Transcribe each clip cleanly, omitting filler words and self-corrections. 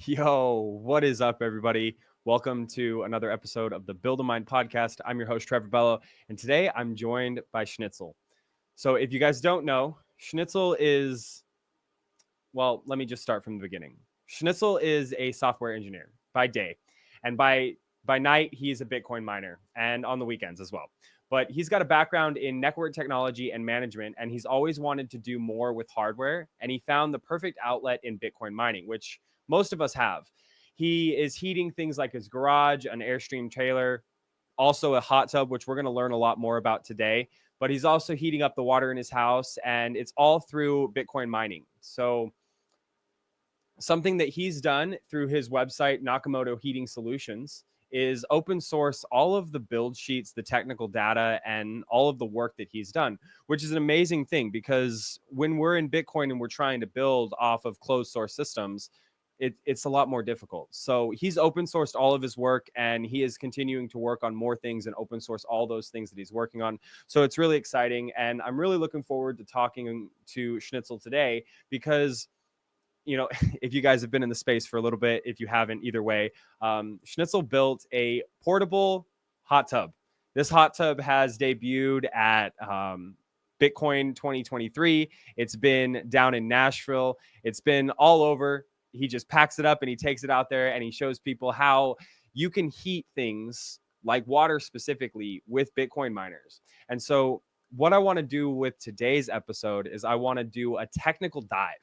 Yo, what is up, everybody? Welcome to another episode of the Build a Mind podcast. I'm your host, Trevor Bello, and today I'm joined by Schnitzel. So, if you guys don't know, Schnitzel is, well, let me just start from the beginning. Schnitzel is a software engineer by day, and by night, he's a Bitcoin miner, and on the weekends as well. But he's got a background in network technology and management, and he's always wanted to do more with hardware. And he found the perfect outlet in Bitcoin mining, which most of us have. He is heating things like his garage, an Airstream trailer, also a hot tub, which we're going to learn a lot more about today. But he's also heating up the water in his house, and it's all through Bitcoin mining. So something that he's done through his website, Nakamoto Heating Solutions, is open source all of the build sheets, the technical data, and all of the work that he's done, which is an amazing thing because when we're in Bitcoin and we're trying to build off of closed source systems, it's a lot more difficult. So he's open sourced all of his work, and he is continuing to work on more things and open source all those things that he's working on. So it's really exciting, and I'm really looking forward to talking to Schnitzel today because if you guys have been in the space for a little bit, if you haven't, either way, Schnitzel built a portable hot tub. This hot tub has debuted at Bitcoin 2023. It's been down in Nashville. It's been all over. He just packs it up and he takes it out there and he shows people how you can heat things like water specifically with Bitcoin miners. And so what I want to do with today's episode is I want to do a technical dive.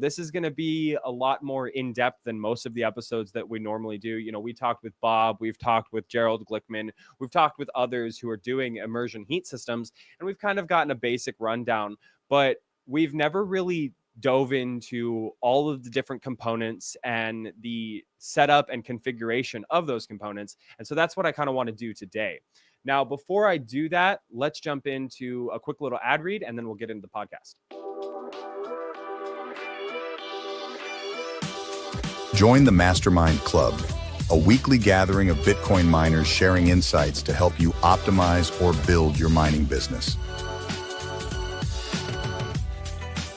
This is going to be a lot more in depth than most of the episodes that we normally do. We talked with Bob, we've talked with Gerald Glickman, we've talked with others who are doing immersion heat systems, and we've kind of gotten a basic rundown, but we've never really dove into all of the different components and the setup and configuration of those components. And so that's what I kind of want to do today. Now, before I do that, let's jump into a quick little ad read, and then we'll get into the podcast. Join the Mastermind Club, a weekly gathering of Bitcoin miners sharing insights to help you optimize or build your mining business.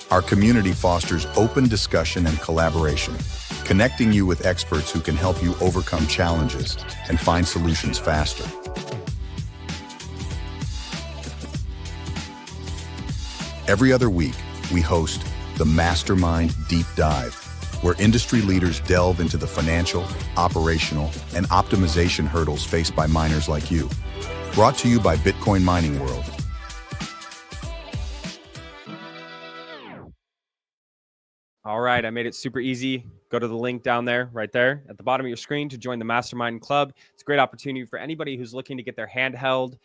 Our community fosters open discussion and collaboration, connecting you with experts who can help you overcome challenges and find solutions faster. Every other week, we host the Mastermind Deep Dive, where industry leaders delve into the financial, operational, and optimization hurdles faced by miners like you. Brought to you by Bitcoin Mining World. All right, I made it super easy. Go to the link down there, right there at the bottom of your screen to join the Mastermind Club. It's a great opportunity for anybody who's looking to get their hand held,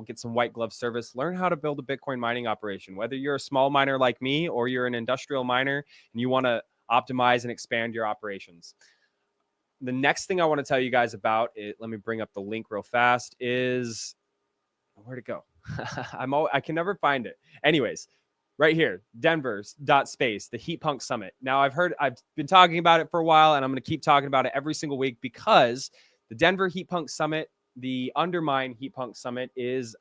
get some white glove service, learn how to build a Bitcoin mining operation. Whether you're a small miner like me or you're an industrial miner and you want to optimize and expand your operations. The next thing I want to tell you guys about it, let me bring up the link real fast, is where'd it go? I can never find it. Anyways, right here, Denver's.space, the Heat Punk Summit. Now I've been talking about it for a while, and I'm going to keep talking about it every single week because the Denver Heat Punk Summit, the Undermine Heat Punk Summit, it's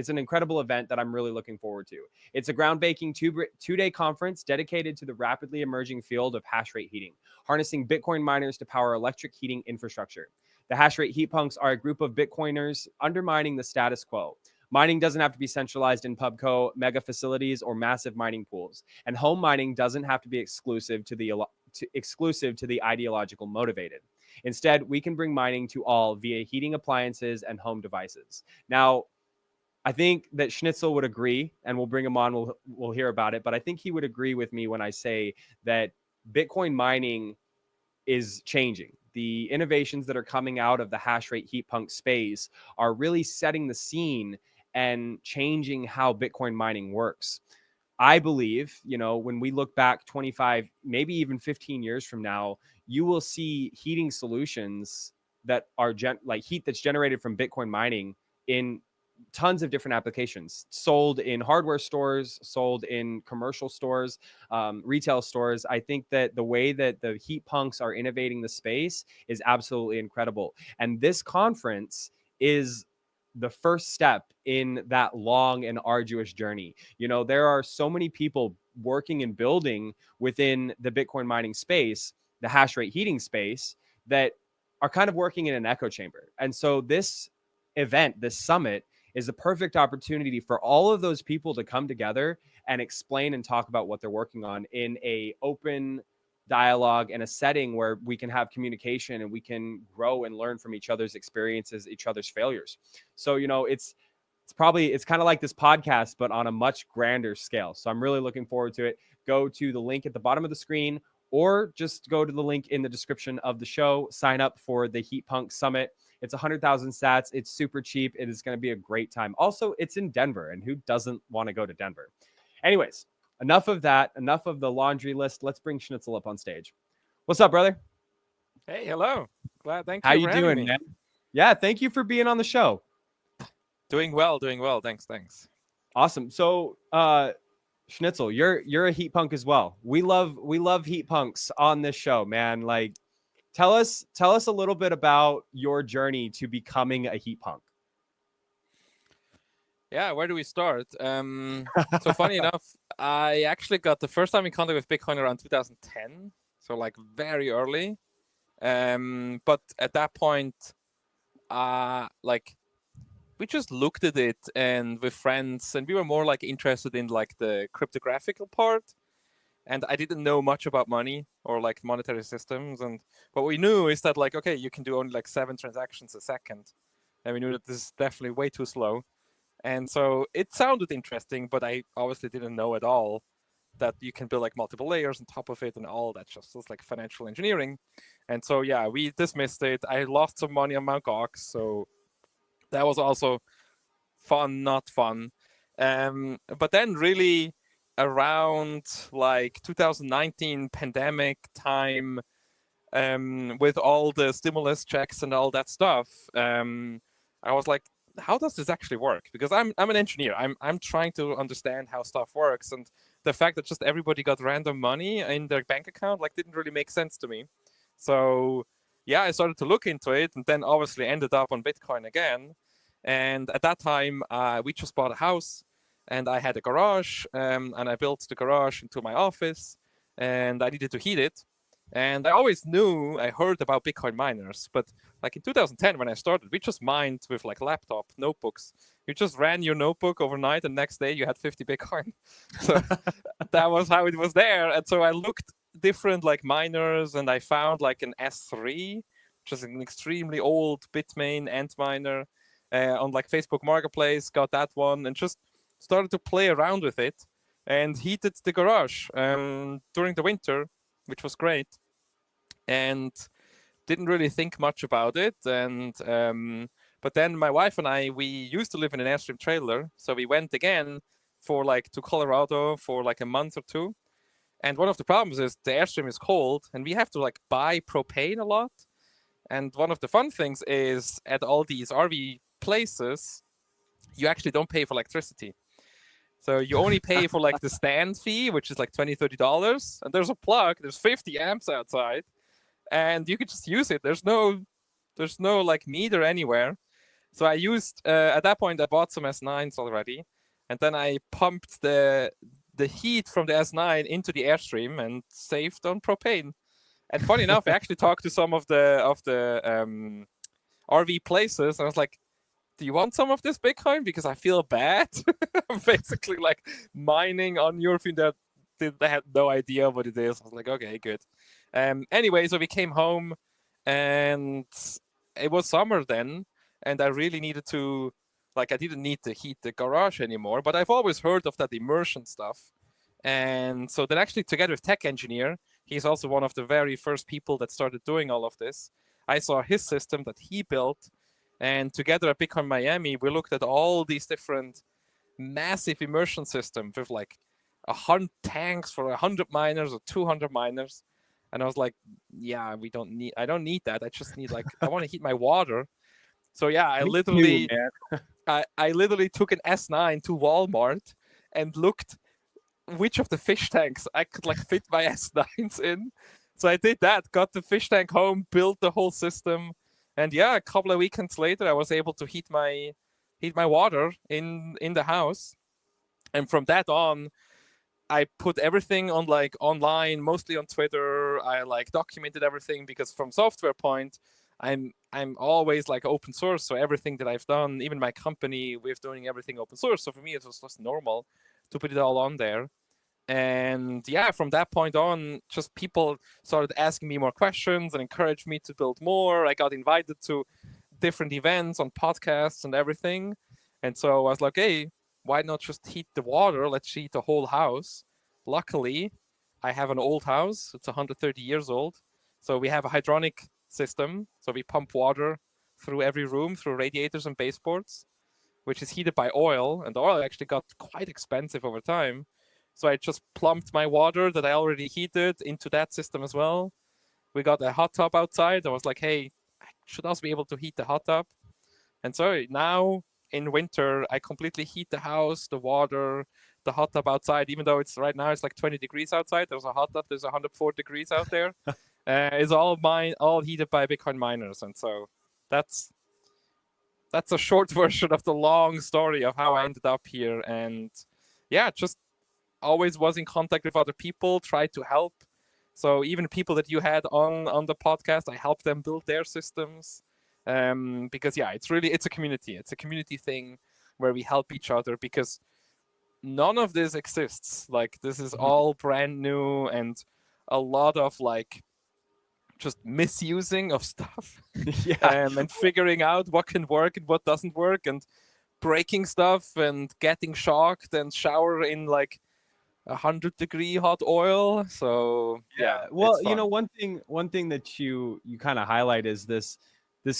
an incredible event that I'm really looking forward to. It's a groundbreaking two-day conference dedicated to the rapidly emerging field of hash rate heating, harnessing Bitcoin miners to power electric heating infrastructure. The hash rate heat punks are a group of Bitcoiners undermining the status quo. Mining doesn't have to be centralized in pubco, mega facilities, or massive mining pools, and home mining doesn't have to be exclusive to the ideological motivated. Instead, we can bring mining to all via heating appliances and home devices. Now, I think that Schnitzel would agree, and we'll bring him on. We'll hear about it, but I think he would agree with me when I say that Bitcoin mining is changing. The innovations that are coming out of the hash rate heat punk space are really setting the scene and changing how Bitcoin mining works. I believe, when we look back 25, maybe even 15 years from now, you will see heating solutions that are like heat that's generated from Bitcoin mining in tons of different applications, sold in hardware stores, sold in commercial stores, retail stores. I think that the way that the heat punks are innovating the space is absolutely incredible. And this conference is the first step in that long and arduous journey. There are so many people working and building within the Bitcoin mining space the hash rate heating space that are kind of working in an echo chamber. And so this event, this summit, is a perfect opportunity for all of those people to come together and explain and talk about what they're working on in a open dialogue and a setting where we can have communication and we can grow and learn from each other's experiences, each other's failures. So, it's kind of like this podcast, but on a much grander scale. So I'm really looking forward to it. Go to the link at the bottom of the screen, or just go to the link in the description of the show. Sign up for the Heat Punk Summit. It's 100,000 sats. It's super cheap. It is going to be a great time. Also, it's in Denver, and who doesn't want to go to Denver? Anyways, enough of that. Enough of the laundry list. Let's bring Schnitzel up on stage. What's up, brother? Hey, hello. Thank you How for you having doing, me. man? Yeah, thank you for being on the show. Doing well. Thanks. Awesome. So, Schnitzel, you're a heat punk as well. We love heat punks on this show, man. Like, tell us a little bit about your journey to becoming a heat punk. Yeah, where do we start? So funny enough, I actually got the first time in contact with Bitcoin around 2010, so like very early. But at that point, like we just looked at it and with friends, and we were more like interested in like the cryptographical part. And I didn't know much about money or like monetary systems. And what we knew is that like, okay, you can do only like 7 transactions a second. And we knew that this is definitely way too slow. And so it sounded interesting, but I obviously didn't know at all that you can build like multiple layers on top of it and all that just was like financial engineering. And so, yeah, we dismissed it. I lost some money on Mt. Gox. So that was also fun, not fun. But then really around like 2019 pandemic time, with all the stimulus checks and all that stuff, I was like, how does this actually work? Because I'm an engineer. I'm trying to understand how stuff works, and the fact that just everybody got random money in their bank account like didn't really make sense to me. So yeah, I started to look into it, and then obviously ended up on Bitcoin again. And at that time, we just bought a house, and I had a garage, and I built the garage into my office, and I needed to heat it. And I always knew, I heard about Bitcoin miners, but like in 2010 when I started, we just mined with like laptop notebooks. You just ran your notebook overnight, and next day you had 50 Bitcoin. So that was how it was there. And so I looked different like miners, and I found like an S3, which is an extremely old Bitmain Antminer, on like Facebook Marketplace. Got that one and just started to play around with it and heated the garage during the winter, which was great. And didn't really think much about it. And but then my wife and I, we used to live in an Airstream trailer, so we went again for like to Colorado for like a month or two. And one of the problems is the Airstream is cold, and we have to like buy propane a lot. And one of the fun things is at all these RV places, you actually don't pay for electricity. So you only pay for like the stand fee, which is like $20, $30. And there's a plug, there's 50 amps outside, and you can just use it. There's no like meter anywhere. So I used, at that point, I bought some S9s already. And then I pumped the heat from the S9 into the Airstream and saved on propane. And funny enough, I actually talked to some of the RV places. And I was like, do you want some of this Bitcoin? Because I feel bad. I'm basically like mining on your thing that they had no idea what it is. I was like, okay, good. Anyway, so we came home, and it was summer then, and I really needed to, like, I didn't need to heat the garage anymore, but I've always heard of that immersion stuff. And so then actually together with Tech Engineer, he's also one of the very first people that started doing all of this. I saw his system that he built. And together at Bitcoin Miami, we looked at all these different massive immersion systems with like 100 tanks for 100 miners or 200 miners. And I was like, yeah, I don't need that. I just need like, I want to heat my water. So yeah, I literally took an S9 to Walmart and looked which of the fish tanks I could like fit my S9s in. So I did that, got the fish tank home, built the whole system. And yeah, a couple of weekends later, I was able to heat my water in the house. And from that on, I put everything on like online, mostly on Twitter water. I like documented everything because from software point, I'm always like open source. So everything that I've done, even my company, we're doing everything open source. So for me, it was just normal to put it all on there. And yeah, from that point on, just people started asking me more questions and encouraged me to build more. I got invited to different events on podcasts and everything. And so I was like, hey, why not just heat the water? Let's heat the whole house. Luckily, I have an old house. It's 130 years old. So we have a hydronic system. So we pump water through every room through radiators and baseboards, which is heated by oil. And the oil actually got quite expensive over time. So I just plumped my water that I already heated into that system as well. We got a hot tub outside. I was like, hey, I should also be able to heat the hot tub. And so now in winter, I completely heat the house, the water, the hot tub outside, even though it's right now it's like 20 degrees outside. There's a hot tub, there's 104 degrees out there. It's all heated by Bitcoin miners. And so that's a short version of the long story of how I ended up here. And yeah, just always was in contact with other people, tried to help. So even people that you had on the podcast, I helped them build their systems. Because yeah, it's a community. It's a community thing where we help each other because none of this exists. Like this is all brand new and a lot of like just misusing of stuff. Yeah. And figuring out what can work and what doesn't work and breaking stuff and getting shocked and shower in like 100-degree hot oil. So yeah, Well, it's fun. one thing that you kind of highlight is this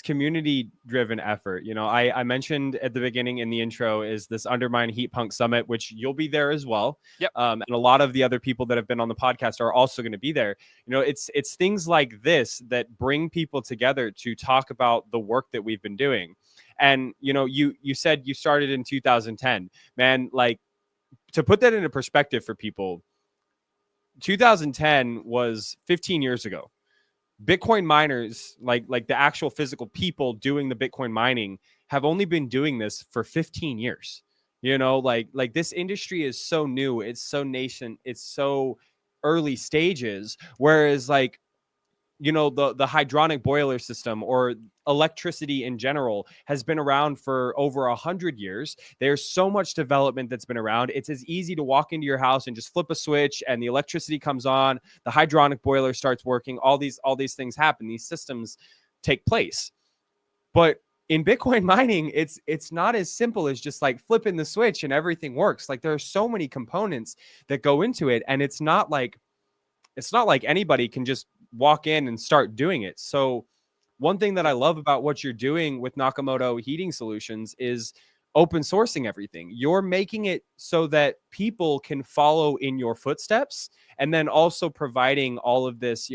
community driven effort. I mentioned at the beginning in the intro is this Undermine Heat Punk Summit, which you'll be there as well. Yep. And a lot of the other people that have been on the podcast are also going to be there. It's things like this that bring people together to talk about the work that we've been doing. And you said you started in 2010, man. Like, to put that into perspective for people, 2010 was 15 years ago. Bitcoin miners, like the actual physical people doing the Bitcoin mining, have only been doing this for 15 years. Like this industry is so new, it's so nascent, it's so early stages. Whereas like the hydronic boiler system or electricity in general has been around for over 100 years. There's so much development that's been around. It's as easy to walk into your house and just flip a switch and the electricity comes on, the hydronic boiler starts working, all these things happen, these systems take place. But in Bitcoin mining, it's not as simple as just like flipping the switch and everything works. Like there are so many components that go into it, and it's not like anybody can just walk in and start doing it. So one thing that I love about what you're doing with Nakamoto Heating Solutions is open sourcing everything. You're making it so that people can follow in your footsteps, and then also providing all of this,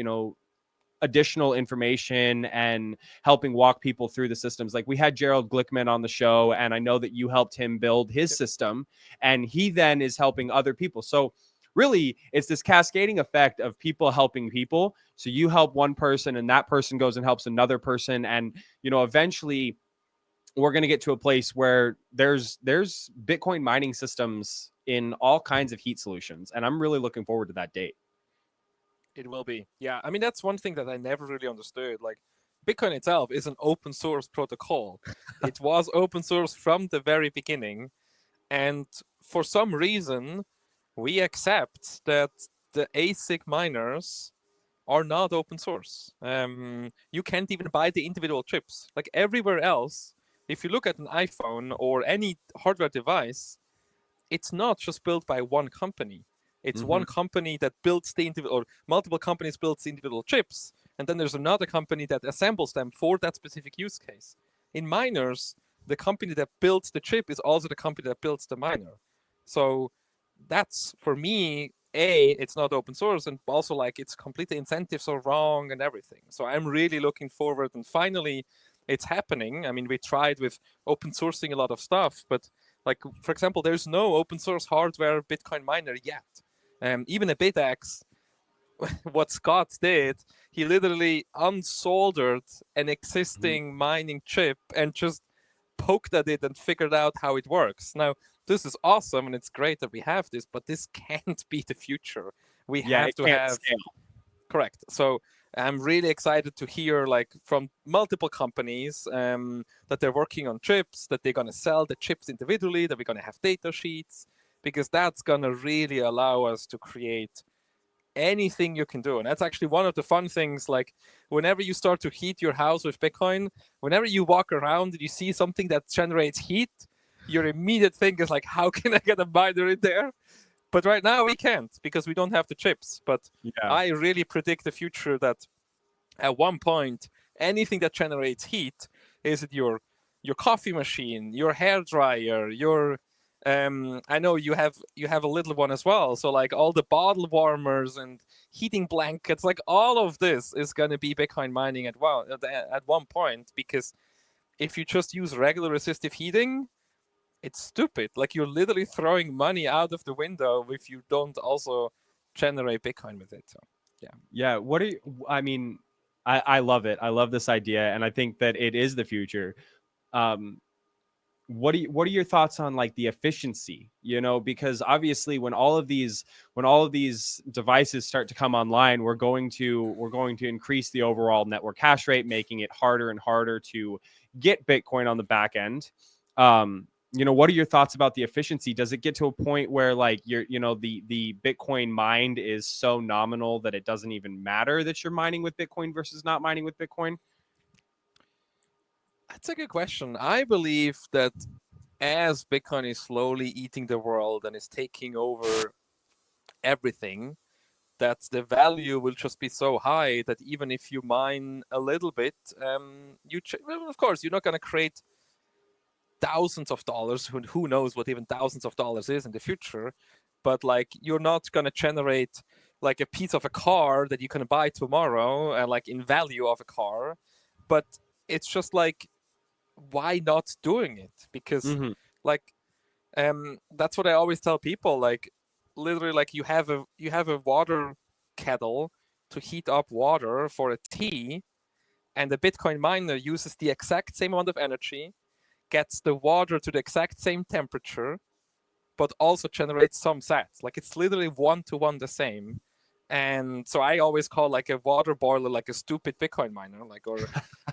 additional information and helping walk people through the systems. Like we had Gerald Glickman on the show, and I know that you helped him build his system, and he then is helping other people. So really, it's this cascading effect of people helping people. So you help one person and that person goes and helps another person. And, eventually we're going to get to a place where there's Bitcoin mining systems in all kinds of heat solutions. And I'm really looking forward to that date. It will be. Yeah. I mean, that's one thing that I never really understood. Like Bitcoin itself is an open source protocol. It was open source from the very beginning. And for some reason, we accept that the ASIC miners are not open source. You can't even buy the individual chips. Like everywhere else, if you look at an iPhone or any hardware device, it's not just built by one company. It's one company that builds the individual, or multiple companies build the individual chips, and then there's another company that assembles them for that specific use case. In miners, the company that builds the chip is also the company that builds the miner. So that's, for me, it's not open source, and also like its complete incentives are wrong and everything. So I'm really looking forward, and finally it's happening. I mean, we tried with open sourcing a lot of stuff, but like, for example, there's no open source hardware Bitcoin miner yet. Even a BitX, what Scott did, he literally unsoldered an existing mining chip and just poked at it and figured out how it works. Now, this is awesome and it's great that we have this, but this can't be the future. We have to have scale. Correct. So I'm really excited to hear like from multiple companies that they're working on chips, that they're gonna sell the chips individually, that we're gonna have data sheets, because that's gonna really allow us to create anything you can do. And that's actually one of the fun things. Like whenever you start to heat your house with Bitcoin, whenever you walk around and you see something that generates heat, your immediate thing is like, how can I get a miner in there? But right now we can't because we don't have the chips. But Yeah. I really predict the future that at one point anything that generates heat, is it your coffee machine, your hair dryer, your I know you have a little one as well, so like all the bottle warmers and heating blankets, like all of this is going to be Bitcoin mining at one point, because if you just use regular resistive heating, it's stupid. Like you're literally throwing money out of the window if you don't also generate Bitcoin with it. So yeah. Yeah. What are you, I mean, I love it. I love this idea. And I think that it is the future. Um, what are your thoughts on like the efficiency, because obviously when all of these devices start to come online, we're going to increase the overall network hash rate, making it harder and harder to get Bitcoin on the back end. What are your thoughts about the efficiency? Does it get to a point where like the Bitcoin mined is so nominal that it doesn't even matter that you're mining with Bitcoin versus not mining with Bitcoin? That's a good question. I believe that as Bitcoin is slowly eating the world and is taking over everything, that the value will just be so high that even if you mine a little bit, well, of course, you're not going to create thousands of dollars. Who knows what even thousands of dollars is in the future? But like, you're not going to generate like a piece of a car that you can buy tomorrow, like in value of a car. But it's just like, why not doing it? Because Mm-hmm. like that's what I always tell people. Like literally, like you have a water kettle to heat up water for a tea, and the Bitcoin miner uses the exact same amount of energy, gets the water to the exact same temperature, but also generates some sats. Like it's literally 1-to-1 the same. And so I always call like a water boiler like a stupid Bitcoin miner, like or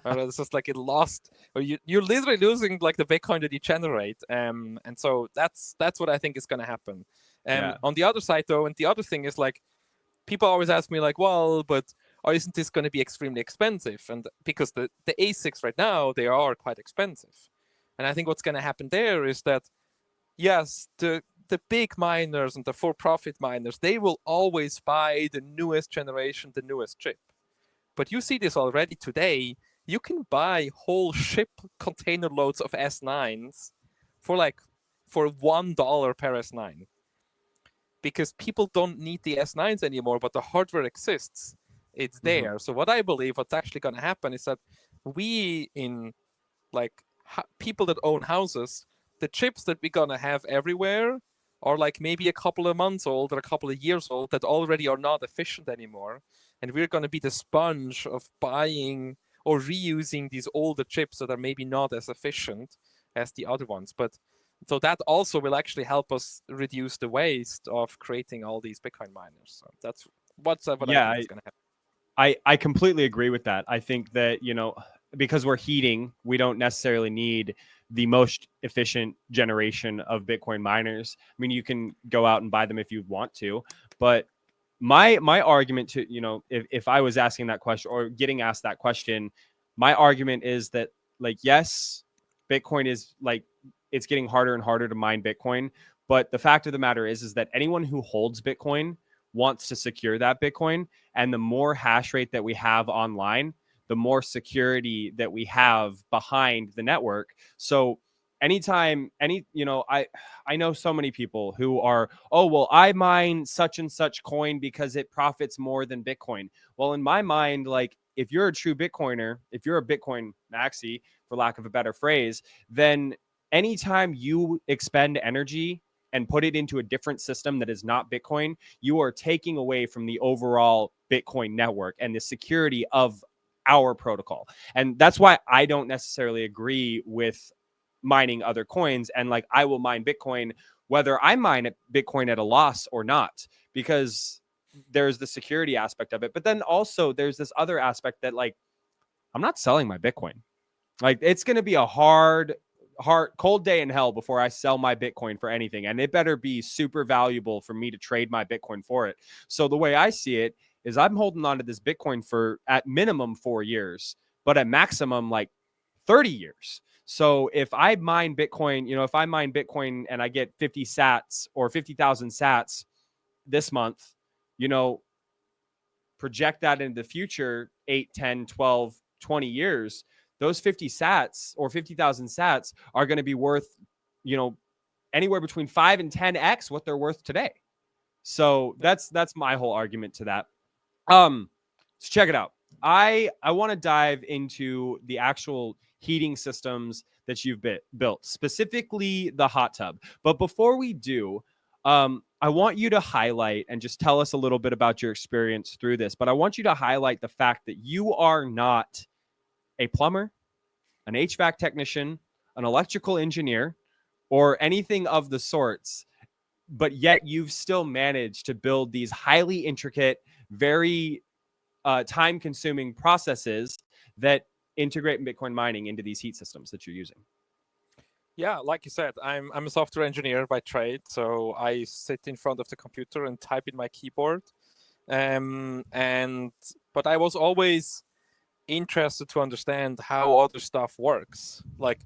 it's just like it lost, or you're literally losing like the Bitcoin that you generate. And so that's what I think is gonna happen. Yeah. On the other side though, and the other thing is like people always ask me like, well, but isn't this going to be extremely expensive? And because the ASICs right now, they are quite expensive. And I think what's going to happen there is that yes, the big miners and the for-profit miners, they will always buy the newest generation, the newest chip. But you see this already today. You can buy whole ship container loads of S9s for $1 per S9, because people don't need the S9s anymore, but the hardware exists. It's Mm-hmm. there. So what I believe what's actually going to happen is that we in like people that own houses, the chips that we're going to have everywhere are like maybe a couple of months old or a couple of years old that already are not efficient anymore. And we're going to be the sponge of buying or reusing these older chips that are maybe not as efficient as the other ones. But so that also will actually help us reduce the waste of creating all these Bitcoin miners. So that's what I Yeah, think is going to happen. I completely agree with that. I think that, because we're heating, we don't necessarily need the most efficient generation of Bitcoin miners. I mean, you can go out and buy them if you want to, but my argument to, if I was asking that question or getting asked that question, my argument is that like, yes, Bitcoin is like, it's getting harder and harder to mine Bitcoin, but the fact of the matter is that anyone who holds Bitcoin wants to secure that Bitcoin, and the more hash rate that we have online, the more security that we have behind the network. So anytime I know so many people who are, oh well, I mine such and such coin because it profits more than Bitcoin. Well, in my mind, like, if you're a true Bitcoiner, if you're a Bitcoin maxi, for lack of a better phrase, then anytime you expend energy and put it into a different system that is not Bitcoin, you are taking away from the overall Bitcoin network and the security of our protocol. And that's why I don't necessarily agree with mining other coins. And like, I will mine Bitcoin whether I mine Bitcoin at a loss or not, because there's the security aspect of it, but then also there's this other aspect that like I'm not selling my Bitcoin. Like it's going to be a hard, cold day in hell before I sell my Bitcoin for anything. And it better be super valuable for me to trade my Bitcoin for it. So the way I see it is I'm holding on to this Bitcoin for at minimum 4 years, but at maximum like 30 years. So if I mine Bitcoin, if I mine Bitcoin and I get 50 sats or 50,000 sats this month, project that into the future 8, 10, 12, 20 years, those 50 sats or 50,000 sats are going to be worth, anywhere between 5 and 10x what they're worth today. So that's my whole argument to that. So check it out. I want to dive into the actual heating systems that you've built, specifically the hot tub. But before we do, I want you to highlight and just tell us a little bit about your experience through this. But I want you to highlight the fact that you are not a plumber, an HVAC technician, an electrical engineer, or anything of the sorts, but yet you've still managed to build these highly intricate, very time-consuming processes that integrate Bitcoin mining into these heat systems that you're using. Yeah, like you said, I'm a software engineer by trade, so I sit in front of the computer and type in my keyboard. But I was always interested to understand how other stuff works. Like,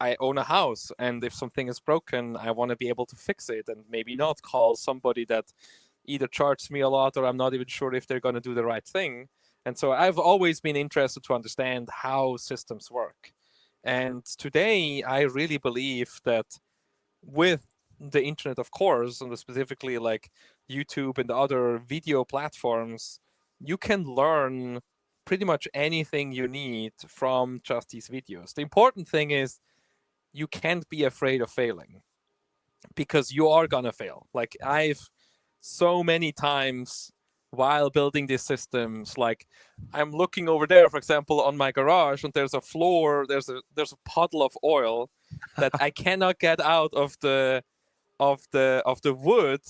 I own a house, and if something is broken, I want to be able to fix it and maybe not call somebody that either charges me a lot or I'm not even sure if they're going to do the right thing. And so I've always been interested to understand how systems work. And today, I really believe that with the internet, of course, and specifically like YouTube and other video platforms, you can learn pretty much anything you need from just these videos. The important thing is you can't be afraid of failing, because you are gonna fail. Like, I've so many times while building these systems, like I'm looking over there, for example, on my garage, and there's a floor, there's a puddle of oil that I cannot get out of the wood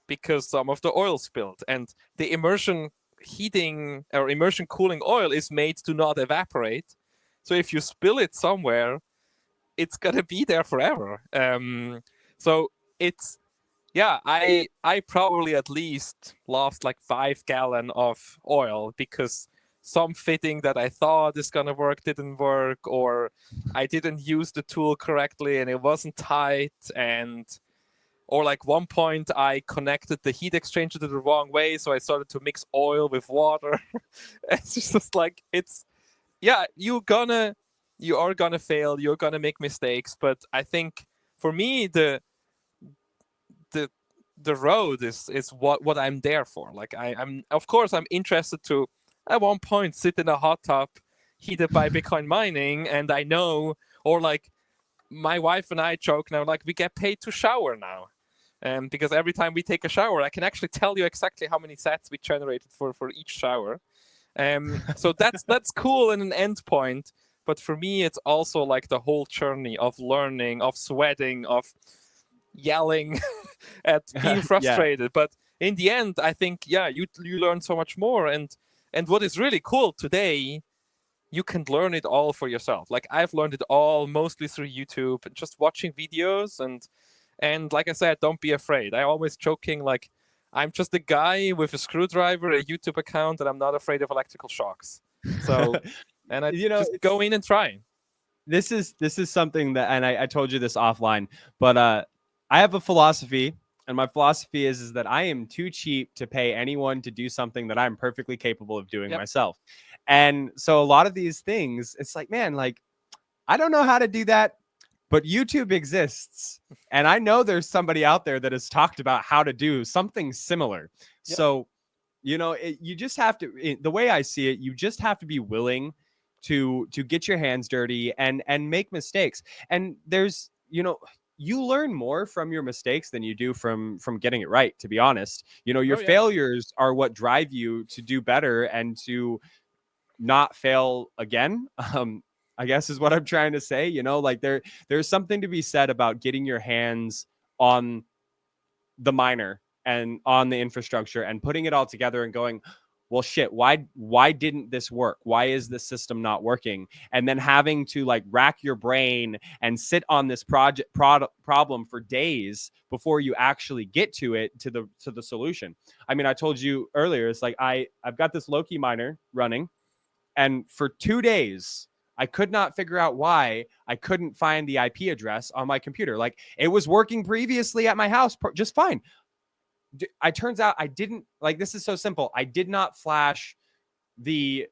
because some of the oil spilled. And the immersion heating or immersion cooling oil is made to not evaporate. So if you spill it somewhere, it's gonna be there forever. So it's, yeah, I probably at least lost like 5 gallons of oil because some fitting that I thought is gonna work didn't work, or I didn't use the tool correctly and it wasn't tight, or like one point I connected the heat exchanger the wrong way, so I started to mix oil with water. It's just like, you are gonna fail, you're gonna make mistakes, but I think for me the road is what I'm there for. Like I'm of course I'm interested to at one point sit in a hot tub heated by Bitcoin mining, and I know, or like my wife and I joke now, like we get paid to shower now. Because every time we take a shower, I can actually tell you exactly how many sats we generated for each shower. So that's cool in an end point. But for me, it's also like the whole journey of learning, of sweating, of yelling at being frustrated. Yeah. But in the end, I think, you learn so much more. And what is really cool today, you can learn it all for yourself. Like I've learned it all mostly through YouTube, just watching videos. And like I said, don't be afraid. I always joking, like, I'm just a guy with a screwdriver, a YouTube account, and I'm not afraid of electrical shocks. So, and I just go in and try. This is something that, and I told you this offline, but I have a philosophy, and my philosophy is that I am too cheap to pay anyone to do something that I'm perfectly capable of doing myself. And so a lot of these things, it's like, man, like, I don't know how to do that, but YouTube exists. And I know there's somebody out there that has talked about how to do something similar. Yep. So, you just have to, the way I see it, you just have to be willing to get your hands dirty and make mistakes. And there's, you learn more from your mistakes than you do from getting it right, to be honest. Your failures are what drive you to do better and to not fail again. I guess is what I'm trying to say. Like there's something to be said about getting your hands on the miner and on the infrastructure and putting it all together and going, well, shit, why didn't this work? Why is this system not working? And then having to like rack your brain and sit on this problem for days before you actually get to it, to the solution. I mean, I told you earlier, it's like I've got this Loki miner running, and for 2 days I could not figure out why I couldn't find the IP address on my computer. Like, it was working previously at my house just fine. It turns out I didn't, like, this is so simple. I did not flash the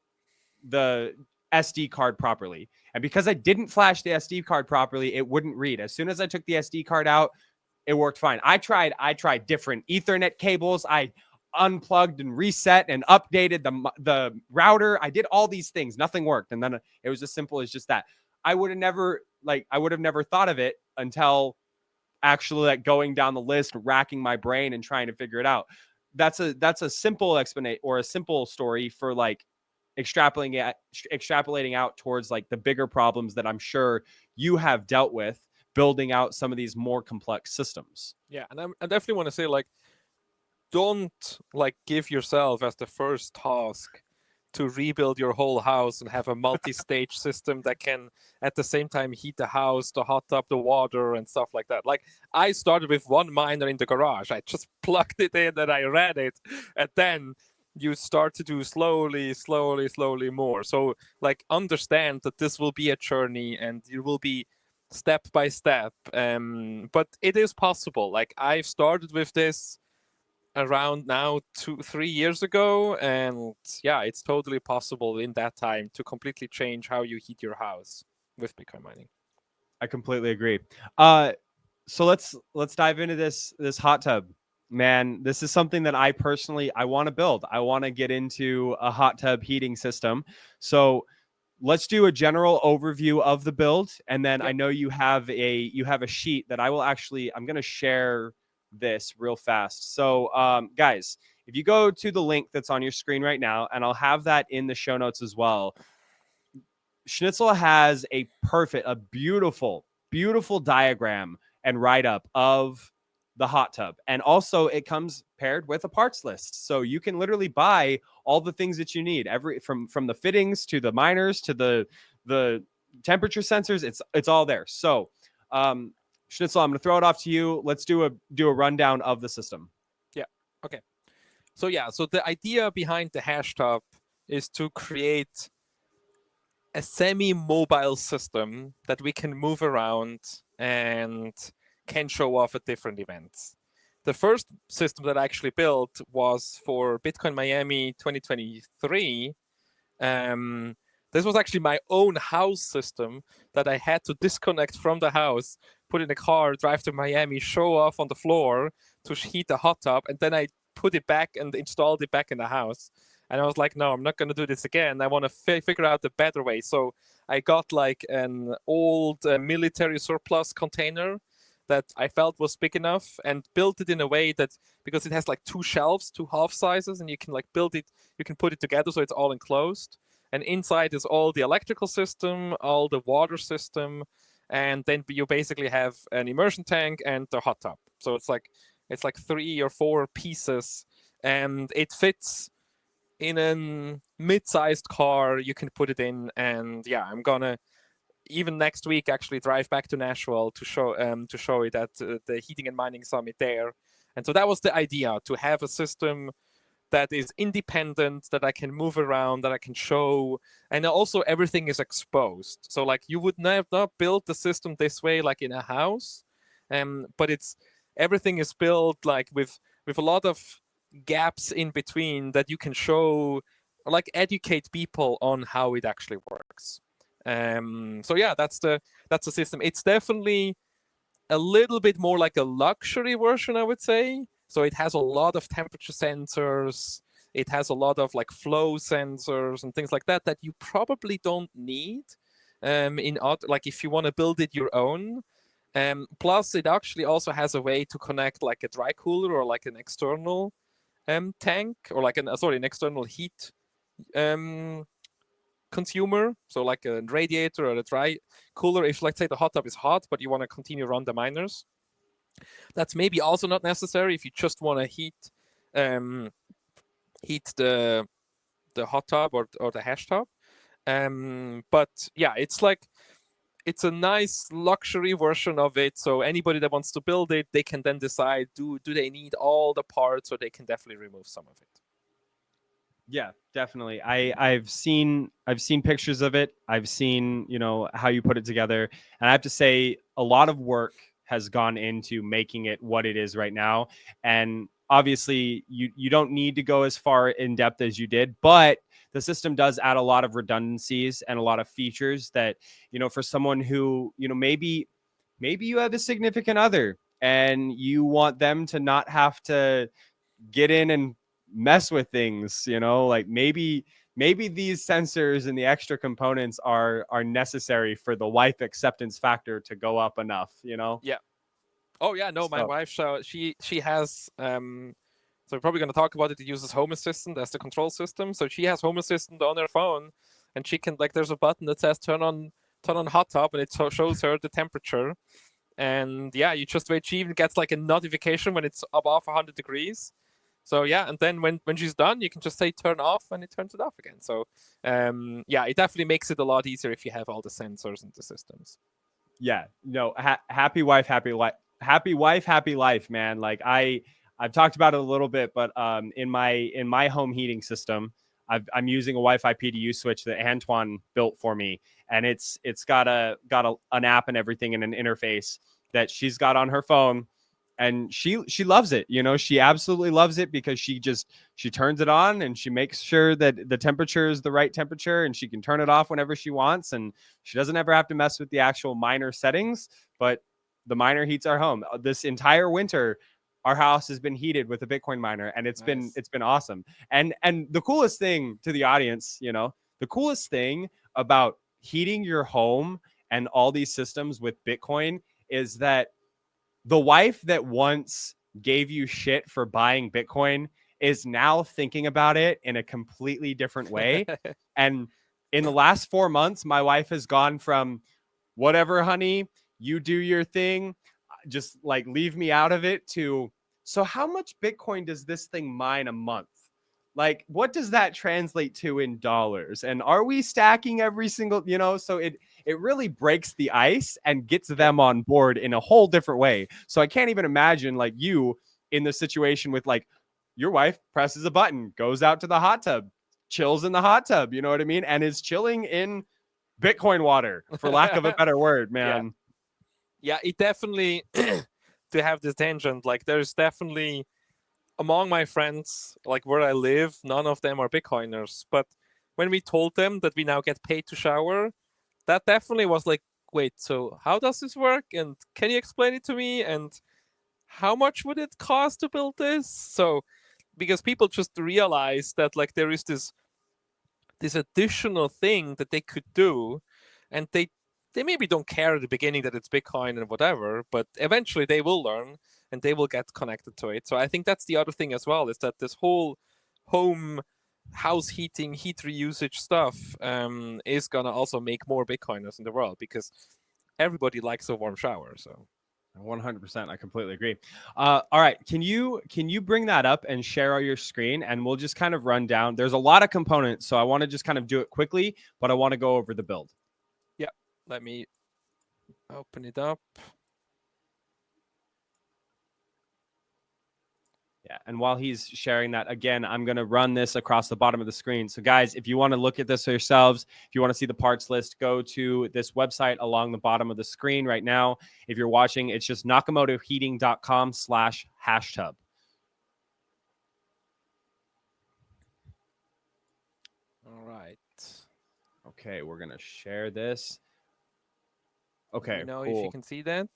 SD card properly. And because I didn't flash the SD card properly, it wouldn't read. As soon as I took the SD card out, it worked fine. I tried different Ethernet cables. I unplugged and reset and updated the router. I did all these things. Nothing worked. And then it was as simple as just that. I would have never thought of it until actually like going down the list, racking my brain and trying to figure it out. That's a simple explanation, or a simple story for like extrapolating out towards like the bigger problems that I'm sure you have dealt with building out some of these more complex systems. Yeah, and I definitely want to say, like, don't like give yourself as the first task to rebuild your whole house and have a multi-stage system that can at the same time heat the house, the hot tub, the water, and stuff like that. Like, I started with one miner in the garage. I just plugged it in and I ran it, and then you start to do slowly more. So like, understand that this will be a journey and it will be step by step. But it is possible. Like, I've started with this around now 2-3 years ago, and yeah, it's totally possible in that time to completely change how you heat your house with Bitcoin mining. I completely agree. So let's dive into this hot tub. Man, this is something that I personally want to build. I want to get into a hot tub heating system. So let's do a general overview of the build, and then I know you have a sheet that I'm going to share this real fast. So guys, if you go to the link that's on your screen right now, and I'll have that in the show notes as well, Schnitzel has a beautiful diagram and write-up of the hot tub. And also it comes paired with a parts list. So you can literally buy all the things that you need, from the fittings to the miners to the temperature sensors. It's all there. So Schnitzel, I'm going to throw it off to you. Let's do a rundown of the system. Yeah. Okay. So the idea behind the HashTub is to create a semi-mobile system that we can move around and can show off at different events. The first system that I actually built was for Bitcoin Miami 2023. This was actually my own house system that I had to disconnect from the house, put in a car, drive to Miami, show off on the floor to heat the hot tub, and then I put it back and installed it back in the house. And I was like, no, I'm not going to do this again. I want to figure out the better way. So I got like an old military surplus container that I felt was big enough, and built it in a way that, because it has like 2 shelves, 2 half sizes, and you can like build it, you can put it together so it's all enclosed. And inside is all the electrical system, all the water system, and then you basically have an immersion tank and the hot tub. So it's like 3 or 4 pieces, and it fits in a mid-sized car. You can put it in, and yeah, I'm gonna even next week actually drive back to Nashville to show it at the Heating and Mining Summit there. And so that was the idea, to have a system that is independent, that I can move around, that I can show, and also everything is exposed. So like, you would not build the system this way like in a house, but everything is built like with a lot of gaps in between that you can show, or like educate people on how it actually works. So yeah, that's the system. It's definitely a little bit more like a luxury version, I would say. So it has a lot of temperature sensors. It has a lot of like flow sensors and things like that you probably don't need like if you want to build it your own. Plus, it actually also has a way to connect like a dry cooler or like an external tank, or like an external heat consumer. So like a radiator or a dry cooler, if let's say the hot tub is hot, but you want to continue run the miners. That's maybe also not necessary if you just want to heat the hot tub or the HashTub. But yeah, it's a nice luxury version of it. So anybody that wants to build it, they can then decide, do they need all the parts, or they can definitely remove some of it. Yeah, definitely. I've seen pictures of it. I've seen, how you put it together. And I have to say a lot of work has gone into making it what it is right now. And obviously you don't need to go as far in depth as you did, but the system does add a lot of redundancies and a lot of features that, for someone who, maybe you have a significant other and you want them to not have to get in and mess with things, like maybe these sensors and the extra components are necessary for the wife acceptance factor to go up enough. Yeah. Oh yeah, no, my So wife, she has so we're probably going to talk about it. It uses Home Assistant as the control system. So she has Home Assistant on her phone, and she can, like, there's a button that says turn on hot tub, and it shows her the temperature. And yeah, you just wait. She even gets like a notification when it's above 100 degrees. So yeah, and then when she's done, you can just say turn off, and it turns it off again. So yeah, it definitely makes it a lot easier if you have all the sensors and the systems. yeah, no, happy wife, happy life, happy wife, happy life, man. Like I've talked about it a little bit, but in my home heating system, I'm using a Wi-Fi PDU switch that Antoine built for me, and it's got an app and everything and an interface that she's got on her phone, and she loves it. She absolutely loves it because she turns it on and she makes sure that the temperature is the right temperature, and she can turn it off whenever she wants, and she doesn't ever have to mess with the actual minor settings. But the miner heats our home. This entire winter, our house has been heated with a Bitcoin miner, and it's been awesome. And the coolest thing to the audience, the coolest thing about heating your home and all these systems with Bitcoin is that the wife that once gave you shit for buying Bitcoin is now thinking about it in a completely different way. And in the last 4 months, my wife has gone from whatever, honey, you do your thing, just like leave me out of it, to so how much Bitcoin does this thing mine a month? Like, what does that translate to in dollars? And are we stacking every single, so it really breaks the ice and gets them on board in a whole different way. So I can't even imagine like you in the situation with like your wife presses a button, goes out to the hot tub, chills in the hot tub, you know what I mean? And is chilling in Bitcoin water, for lack of a better word, man. Yeah, it definitely to have this tangent, like there's definitely among my friends, like where I live, none of them are Bitcoiners. But when we told them that we now get paid to shower, that definitely was like, wait, so how does this work? And can you explain it to me? And how much would it cost to build this? So because people just realize that like there is this additional thing that they could do, and they maybe don't care at the beginning that it's Bitcoin and whatever, but eventually they will learn and they will get connected to it. So I think that's the other thing as well, is that this whole home house heating, heat reusage stuff is gonna also make more Bitcoiners in the world, because everybody likes a warm shower. So 100%, I completely agree. All right, can you bring that up and share your screen, and we'll just kind of run down. There's a lot of components, so I want to just kind of do it quickly, but I want to go over the build. Yeah, let me open it up. Yeah, and while he's sharing that, again, I'm going to run this across the bottom of the screen. So guys, if you want to look at this for yourselves, if you want to see the parts list, go to this website along the bottom of the screen right now. If you're watching, it's just nakamotoheating.com/hashtub. All right. Okay, we're going to share this. Okay, Let me know cool. if you can see that.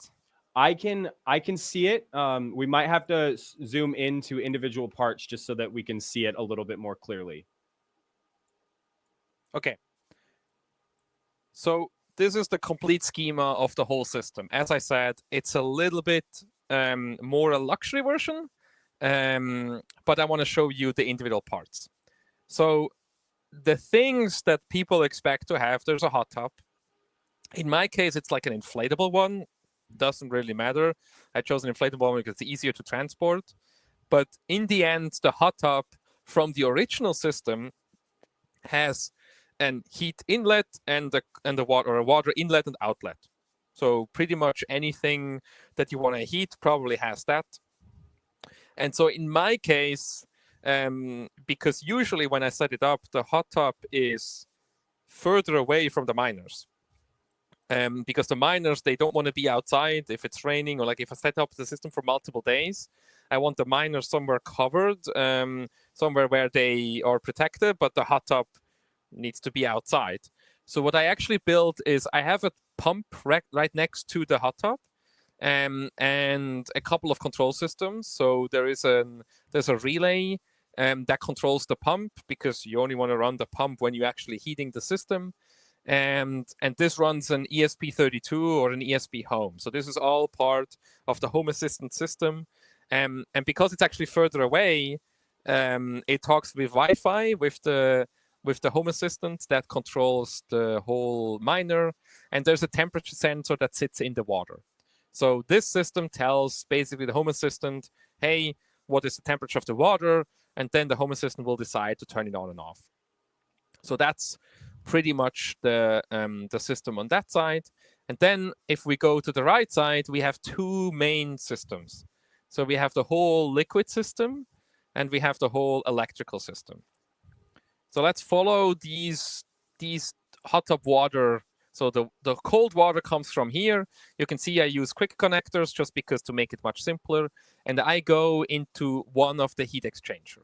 I can see it. We might have to zoom into individual parts just so that we can see it a little bit more clearly. Okay. So this is the complete schema of the whole system. As I said, it's a little bit more a luxury version, but I want to show you the individual parts. So the things that people expect to have, there's a hot tub. In my case, it's like an inflatable one. doesn't really matter. I chose an inflatable one because it's easier to transport. But in the end, the hot tub from the original system has an heat inlet and a water inlet and outlet. So pretty much anything that you want to heat probably has that. And so in my case, because usually when I set it up, the hot tub is further away from the miners. Because the miners, they don't want to be outside if it's raining, or like if I set up the system for multiple days, I want the miners somewhere covered, somewhere where they are protected, but the hot tub needs to be outside. So what I actually built is I have a pump right next to the hot tub, and a couple of control systems. So there's a relay that controls the pump, because you only want to run the pump when you're actually heating the system. And this runs an ESP32 or an ESP home. So this is all part of the Home Assistant system. And because it's actually further away, it talks with Wi-Fi with the Home Assistant that controls the whole miner. And there's a temperature sensor that sits in the water. So this system tells basically the Home Assistant, hey, what is the temperature of the water? And then the Home Assistant will decide to turn it on and off. So that's pretty much the system on that side. And then if we go to the right side, we have two main systems. So we have the whole liquid system and we have the whole electrical system. So let's follow these hot tub water. So the cold water comes from here. You can see I use quick connectors just because to make it much simpler. And I go into one of the heat exchanger.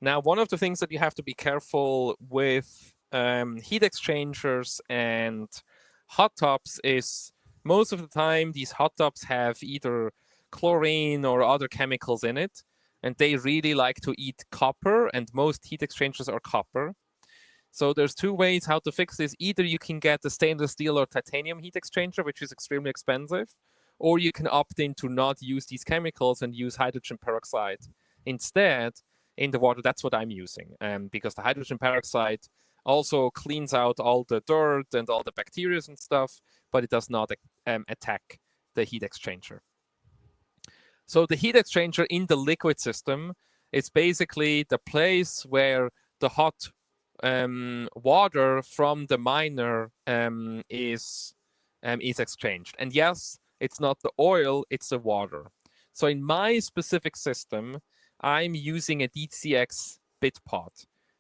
Now, one of the things that you have to be careful with heat exchangers and hot tubs is most of the time these hot tubs have either chlorine or other chemicals in it, and they really like to eat copper, and most heat exchangers are copper. So there's two ways how to fix this. Either you can get the stainless steel or titanium heat exchanger, which is extremely expensive, or you can opt in to not use these chemicals and use hydrogen peroxide instead in the water. That's what I'm using, because the hydrogen peroxide also cleans out all the dirt and all the bacteria and stuff, but it does not attack the heat exchanger. So the heat exchanger in the liquid system is basically the place where the hot water from the miner is exchanged. And yes, it's not the oil, it's the water. So in my specific system, I'm using a DCX bit pod.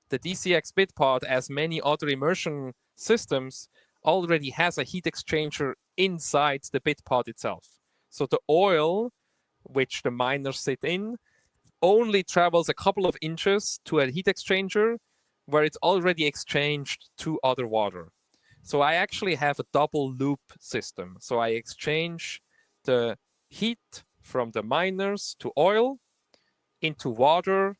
The DCX bit pod, as many other immersion systems, already has a heat exchanger inside the bit pod itself. So the oil, which the miners sit in, only travels a couple of inches to a heat exchanger where it's already exchanged to other water. So I actually have a double loop system. So I exchange the heat from the miners to oil into water,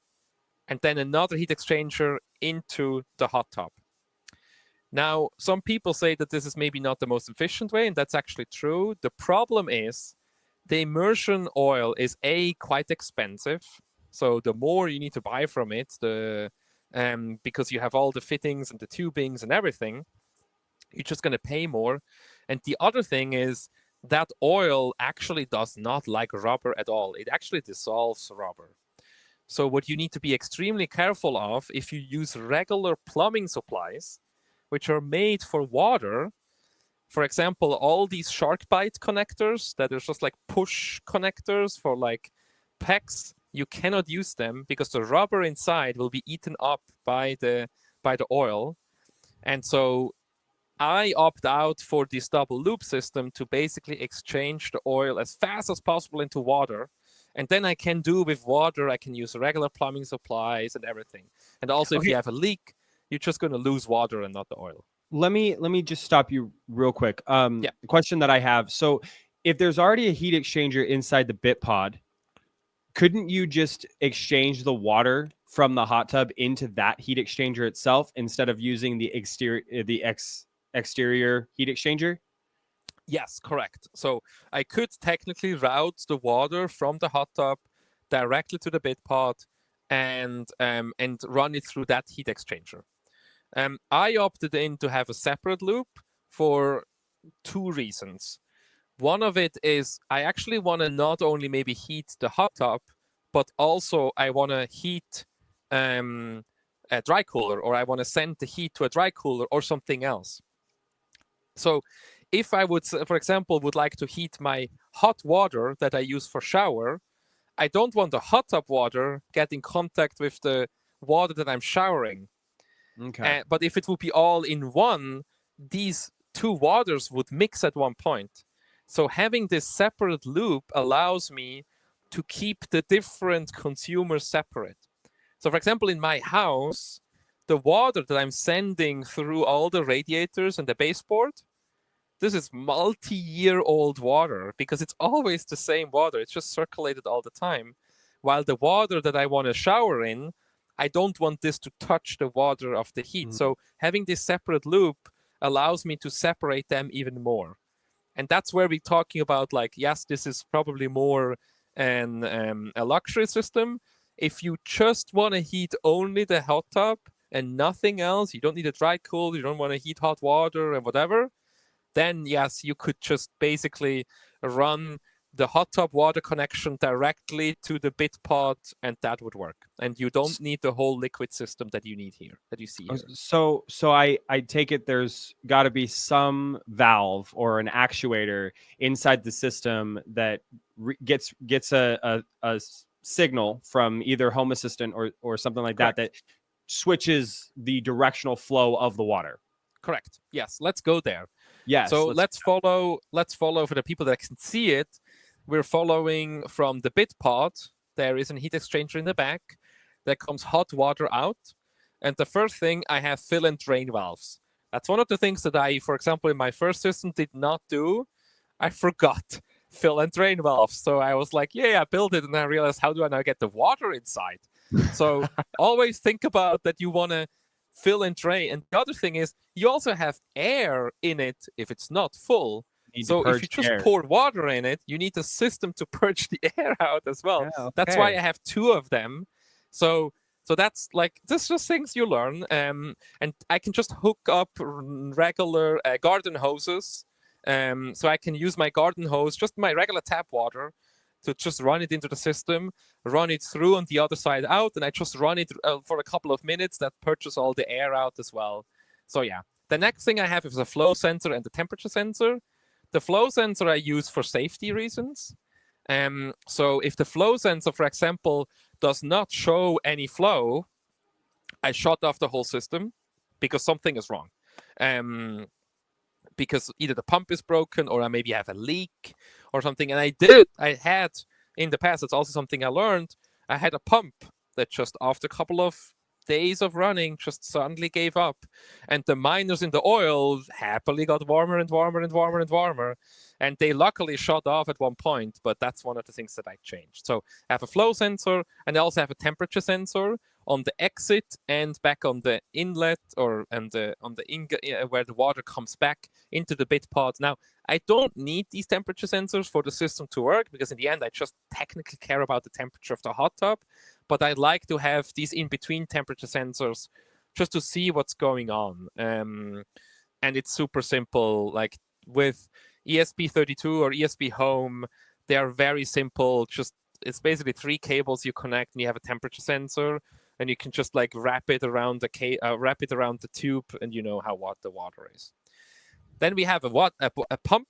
and then another heat exchanger into the hot tub. Now, some people say that this is maybe not the most efficient way, and that's actually true. The problem is the immersion oil is quite expensive. So the more you need to buy from it, because you have all the fittings and the tubings and everything, you're just going to pay more. And the other thing is that oil actually does not like rubber at all. It actually dissolves rubber. So what you need to be extremely careful of, if you use regular plumbing supplies, which are made for water, for example, all these shark bite connectors that are just like push connectors for like PEX, you cannot use them because the rubber inside will be eaten up by the oil. And so I opt out for this double loop system to basically exchange the oil as fast as possible into water. And then I can do with water, I can use regular plumbing supplies and everything. And also, if you have a leak, you're just going to lose water and not the oil. Let me just stop you real quick. The question that I have. So if there's already a heat exchanger inside the bit pod, couldn't you just exchange the water from the hot tub into that heat exchanger itself instead of using the exterior heat exchanger? Yes, correct. So I could technically route the water from the hot tub directly to the bit pod and run it through that heat exchanger. I opted in to have a separate loop for two reasons. One of it is I actually want to not only maybe heat the hot tub, but also I want to heat a dry cooler, or I want to send the heat to a dry cooler or something else. So if I would, for example, would like to heat my hot water that I use for shower, I don't want the hot tub water get in contact with the water that I'm showering. Okay. But if it would be all in one, these two waters would mix at one point. So having this separate loop allows me to keep the different consumers separate. So for example, in my house, the water that I'm sending through all the radiators and the baseboard, this is multi-year-old water because it's always the same water. It's just circulated all the time. While the water that I want to shower in, I don't want this to touch the water of the heat. So having this separate loop allows me to separate them even more. And that's where we're talking about, like, yes, this is probably more a luxury system. If you just want to heat only the hot tub and nothing else, you don't need a dry cool, you don't want to heat hot water and whatever, then yes, you could just basically run the hot tub water connection directly to the bit pot, and that would work. And you don't need the whole liquid system that you need here, that you see here. So I take it there's got to be some valve or an actuator inside the system that gets a signal from either Home Assistant or something like Correct. that switches the directional flow of the water. Correct. Yes. Let's go there. Yes. So let's follow for the people that can see it. We're following from the bit pot. There is a heat exchanger in the back that comes hot water out. And the first thing, I have fill and drain valves. That's one of the things that I, for example, in my first system did not do. I forgot fill and drain valves. So I was like, yeah, I built it. And I realized, how do I now get the water inside? So always think about that you want to fill and drain. And the other thing is, you also have air in it if it's not full. So if you just pour water in it, you need a system to purge the air out as well. Yeah, okay. That's why I have two of them. So that's like, this is just things you learn. And I can just hook up regular garden hoses. So I can use my garden hose, just my regular tap water, to just run it into the system, run it through on the other side out, and I just run it for a couple of minutes. That purges all the air out as well. So yeah, the next thing I have is a flow sensor and the temperature sensor. The flow sensor I use for safety reasons. So if the flow sensor, for example, does not show any flow, I shut off the whole system because something is wrong. Because either the pump is broken or I maybe have a leak or something. And I had in the past, it's also something I learned, I had a pump that just after a couple of days of running just suddenly gave up. And the miners in the oil happily got warmer and warmer and warmer and warmer. And they luckily shut off at one point, but that's one of the things that I changed. So I have a flow sensor, and I also have a temperature sensor on the exit and back on the inlet, or on the where the water comes back into the bit pod. Now, I don't need these temperature sensors for the system to work, because in the end, I just technically care about the temperature of the hot tub. But I'd like to have these in-between temperature sensors just to see what's going on. And it's super simple. Like with ESP32 or ESP Home, they are very simple. Just it's basically 3 cables you connect, and you have a temperature sensor, and you can just like wrap it around the tube, and you know how hot the water is. Then we have a pump.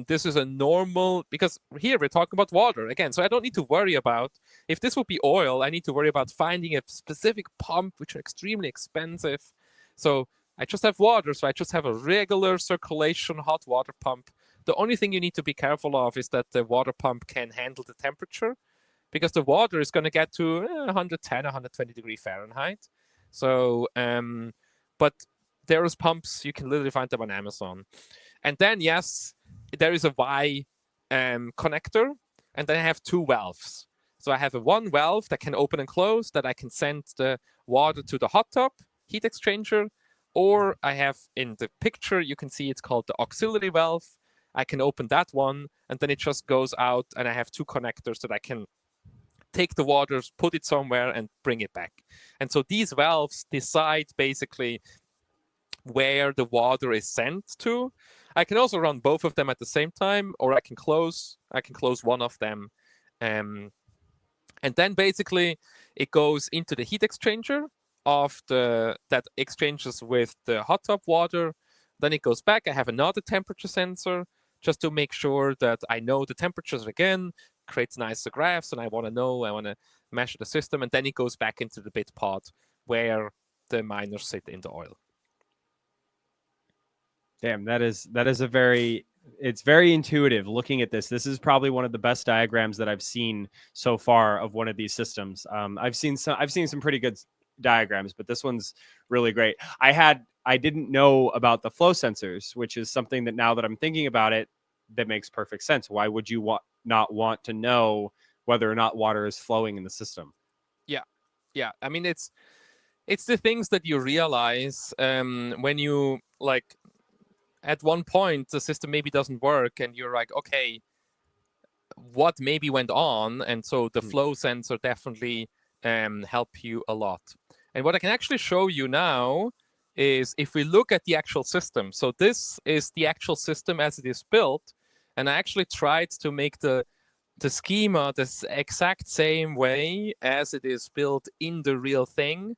This is a normal, because here we're talking about water again, so I don't need to worry about, if this would be oil, I need to worry about finding a specific pump, which are extremely expensive. So I just have water, so I just have a regular circulation hot water pump. The only thing you need to be careful of is that the water pump can handle the temperature, because the water is going to get to 110, 120 degrees Fahrenheit. So, but there's pumps, you can literally find them on Amazon. And then, yes, there is a Y connector, and then I have 2 valves. So I have one valve that can open and close, that I can send the water to the hot tub heat exchanger, or I have in the picture, you can see it's called the auxiliary valve. I can open that one, and then it just goes out, and I have 2 connectors that I can take the water, put it somewhere, and bring it back. And so these valves decide basically where the water is sent to. I can also run both of them at the same time, or I can close one of them. And then basically it goes into the heat exchanger that exchanges with the hot tub water. Then it goes back. I have another temperature sensor just to make sure that I know the temperatures again, creates nicer graphs, and I want to measure the system. And then it goes back into the bit pod where the miners sit in the oil. Damn, that is it's very intuitive looking at this. This is probably one of the best diagrams that I've seen so far of one of these systems. I've seen some pretty good diagrams, but this one's really great. I didn't know about the flow sensors, which is something that now that I'm thinking about it, that makes perfect sense. Why would you not want to know whether or not water is flowing in the system? Yeah. I mean, it's the things that you realize when you like. At one point, the system maybe doesn't work, and you're like, okay, what maybe went on? And so the flow sensor definitely help you a lot. And what I can actually show you now is if we look at the actual system. So this is the actual system as it is built, and I actually tried to make the schema the exact same way as it is built in the real thing.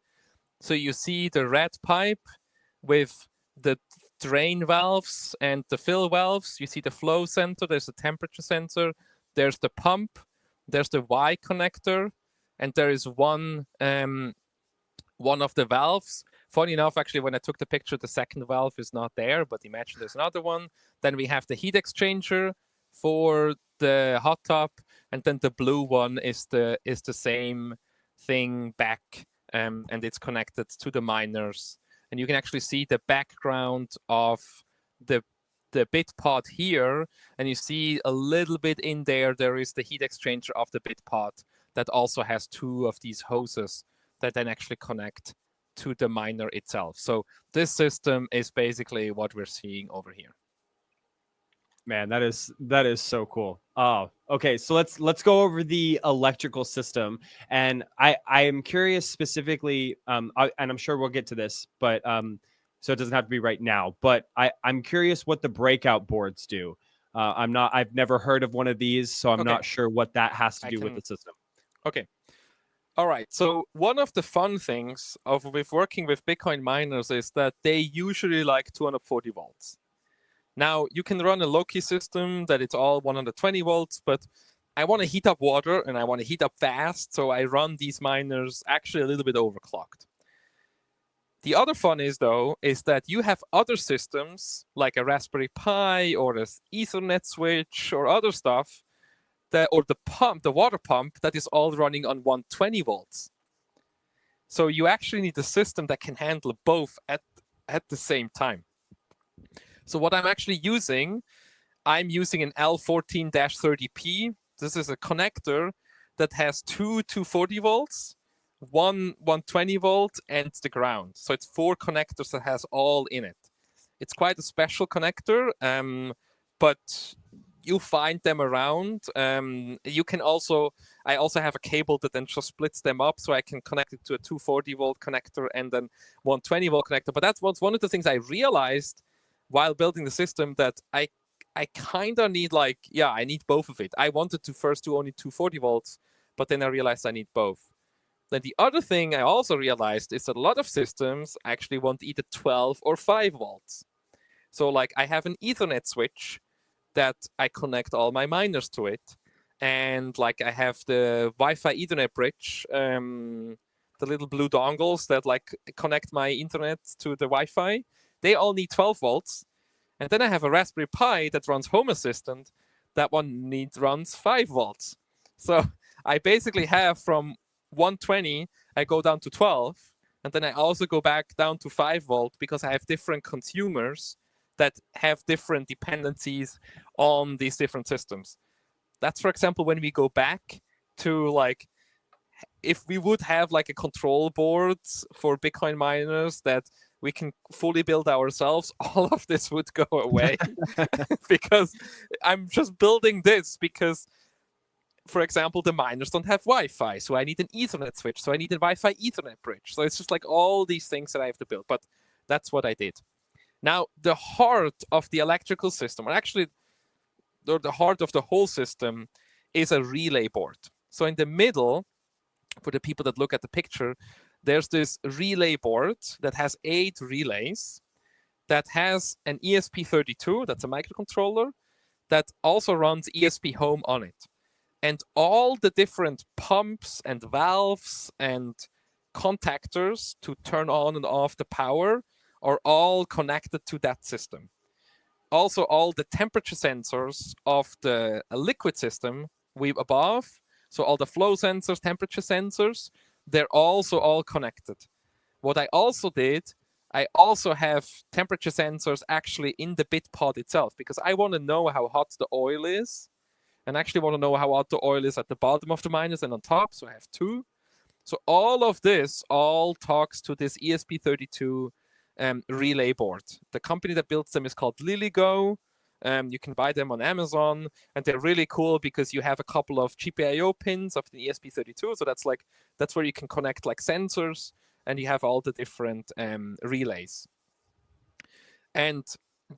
So you see the red pipe with the drain valves and the fill valves. You see the flow sensor, there's a temperature sensor, there's the pump, there's the Y connector, and there is one of the valves. Funny enough, actually, when I took the picture, the second valve is not there, but imagine there's another one. Then we have the heat exchanger for the hot tub, and then the blue one is the same thing back, and it's connected to the miners. And you can actually see the background of the bit pod here, and you see a little bit in there. There is the heat exchanger of the bit pod that also has two of these hoses that then actually connect to the miner itself. So this system is basically what we're seeing over here. Man, that is so cool. Oh, okay. So let's go over the electrical system, and I am curious specifically, and I'm sure we'll get to this, but so it doesn't have to be right now. But I'm curious what the breakout boards do. I've never heard of one of these, so I'm not sure what that has to do with the system. Okay. All right. So one of the fun things with working with Bitcoin miners is that they usually like 240 volts. Now, you can run a low-key system that it's all 120 volts, but I want to heat up water and I want to heat up fast, so I run these miners actually a little bit overclocked. The other fun is that you have other systems like a Raspberry Pi or an Ethernet switch or other stuff, or the water pump that is all running on 120 volts. So you actually need a system that can handle both at the same time. So what I'm actually using, I'm using an L14-30P. This is a connector that has two 240 volts, one 120 volt, and the ground. So it's 4 connectors that has all in it. It's quite a special connector, but you find them around. I also have a cable that then just splits them up, so I can connect it to a 240 volt connector and then 120 volt connector. But that's one of the things I realized while building the system, that I kind of need I need both of it. I wanted to first do only 240 volts, but then I realized I need both. Then the other thing I also realized is that a lot of systems actually want either 12 or 5 volts. So I have an Ethernet switch that I connect all my miners to it. And I have the Wi-Fi Ethernet bridge, the little blue dongles that connect my internet to the Wi-Fi. They all need 12 volts. And then I have a Raspberry Pi that runs Home Assistant. That one runs 5 volts. So I basically have from 120, I go down to 12. And then I also go back down to 5 volt because I have different consumers that have different dependencies on these different systems. That's, for example, when we go back to if we would have a control board for Bitcoin miners that we can fully build ourselves, all of this would go away because I'm just building this because, for example, the miners don't have Wi-Fi, so I need an Ethernet switch, so I need a Wi-Fi Ethernet bridge. So it's just all these things that I have to build, but that's what I did. Now, the heart of the electrical system, or actually the heart of the whole system, is a relay board. So in the middle, for the people that look at the picture, there's this relay board that has 8 relays, that has an ESP32, that's a microcontroller, that also runs ESP Home on it. And all the different pumps and valves and contactors to turn on and off the power are all connected to that system. Also, all the temperature sensors of the liquid system above, so all the flow sensors, temperature sensors, they're also all connected. What I also did, I also have temperature sensors actually in the bit pod itself, because I want to know how hot the oil is, and actually want to know how hot the oil is at the bottom of the miners and on top, so I have 2. So all of this all talks to this ESP32 relay board. The company that builds them is called LilyGo. You can buy them on Amazon, and they're really cool because you have a couple of GPIO pins of the ESP32. So that's where you can connect like sensors, and you have all the different relays. And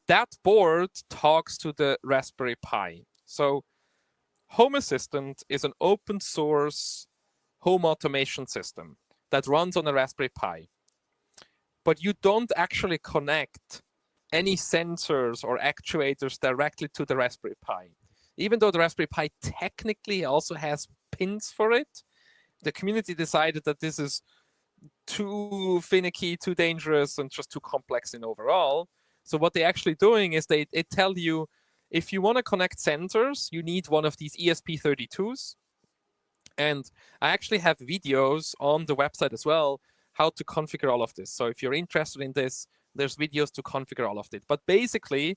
that board talks to the Raspberry Pi. So Home Assistant is an open source home automation system that runs on a Raspberry Pi. But you don't actually connect any sensors or actuators directly to the Raspberry Pi. Even though the Raspberry Pi technically also has pins for it, the community decided that this is too finicky, too dangerous, and just too complex in overall. So what they're actually doing is they tell you, if you want to connect sensors, you need one of these ESP32s. And I actually have videos on the website as well, how to configure all of this. So if you're interested in this, there's videos to configure all of it. But basically,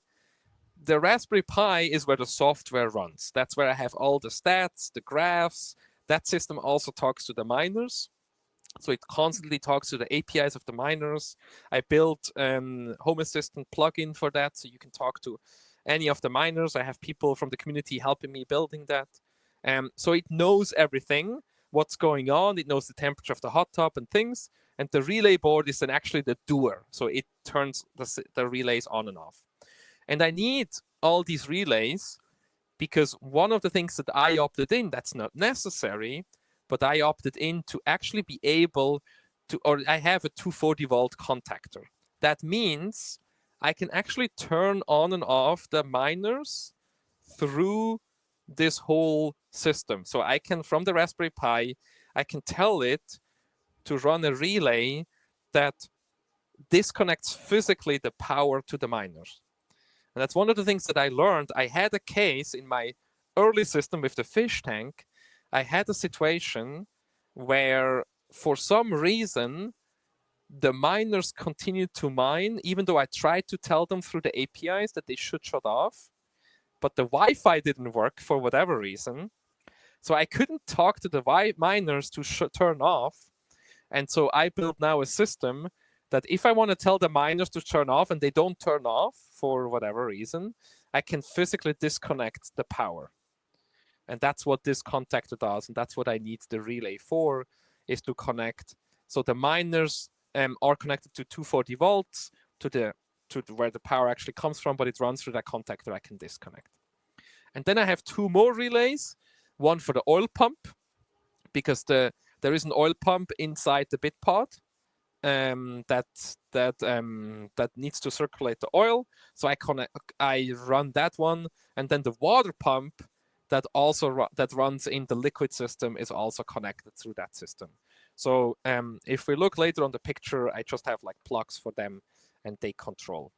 the Raspberry Pi is where the software runs. That's where I have all the stats, the graphs. That system also talks to the miners. So it constantly talks to the APIs of the miners. I built a Home Assistant plugin for that, so you can talk to any of the miners. I have people from the community helping me building that. So it knows everything, what's going on. It knows the temperature of the hot tub and things. And the relay board is then actually the doer. So it turns the relays on and off. And I need all these relays because one of the things that I opted in, that's not necessary, but I opted in to actually be able to, or I have a 240 volt contactor. That means I can actually turn on and off the miners through this whole system. So I can, from the Raspberry Pi, I can tell it to run a relay that disconnects physically the power to the miners. And that's one of the things that I learned. I had a case in my early system with the fish tank. I had a situation where, for some reason, the miners continued to mine, even though I tried to tell them through the APIs that they should shut off. But the Wi-Fi didn't work for whatever reason. So I couldn't talk to the miners to turn off. And so I built now a system that if I want to tell the miners to turn off and they don't turn off for whatever reason, I can physically disconnect the power. And that's what this contactor does. And that's what I need the relay for, is to connect. So the miners are connected to 240 volts to where the power actually comes from, but it runs through that contactor I can disconnect. And then I have 2 more relays, one for the oil pump, because there is an oil pump inside the bit pod that needs to circulate the oil. So I run that one, and then the water pump that runs in the liquid system is also connected through that system. So if we look later on the picture, I just have like plugs for them, and they control.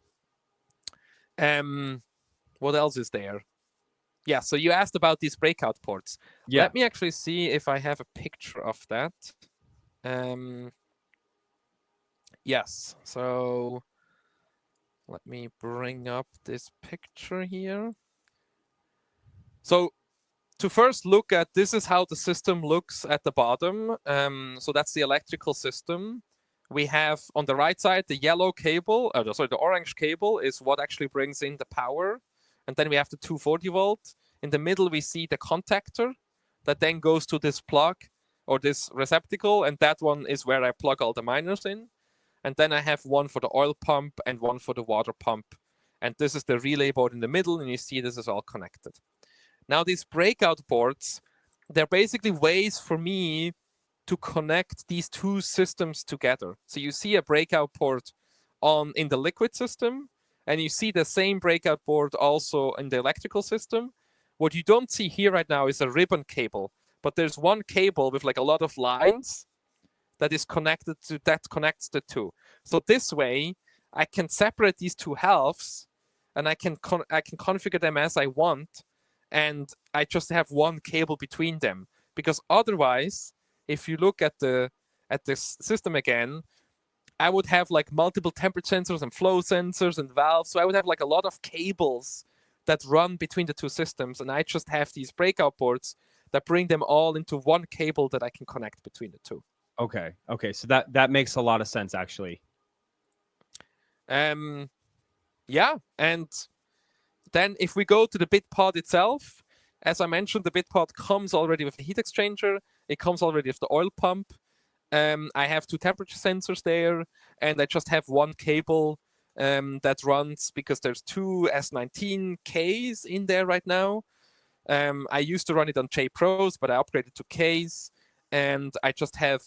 What else is there? Yeah, so you asked about these breakout ports. Yeah. Let me actually see if I have a picture of that. Yes, so let me bring up this picture here. So to first look at, this is how the system looks at the bottom. So that's the electrical system. We have on the right side the yellow cable, the orange cable is what actually brings in the power. And then we have the 240 volt. In the middle, we see the contactor that then goes to this plug or this receptacle. And that one is where I plug all the miners in. and then I have one for the oil pump and one for the water pump. And this is the relay board in the middle, and you see this is all connected. Now these breakout boards, they're basically ways for me to connect these two systems together. So you see a breakout port in the liquid system, and you see the same breakout board also in the electrical system. What you don't see here right now is a ribbon cable, but there's one cable with like a lot of lines that connects the two. So this way, I can separate these two halves, and I can configure them as I want, and I just have one cable between them. Because otherwise, if you look at this system again, I would have like multiple temperature sensors and flow sensors and valves. So I would have like a lot of cables that run between the two systems, and I just have these breakout boards that bring them all into one cable that I can connect between the two. Okay. So that makes a lot of sense, actually. Yeah, and then if we go to the bit pod itself, as I mentioned, the bit pod comes already with a heat exchanger. It comes already with the oil pump. I have two temperature sensors there, and I just have one cable that runs, because there's two S19Ks in there right now. I used to run it on J Pros, but I upgraded to Ks, and I just have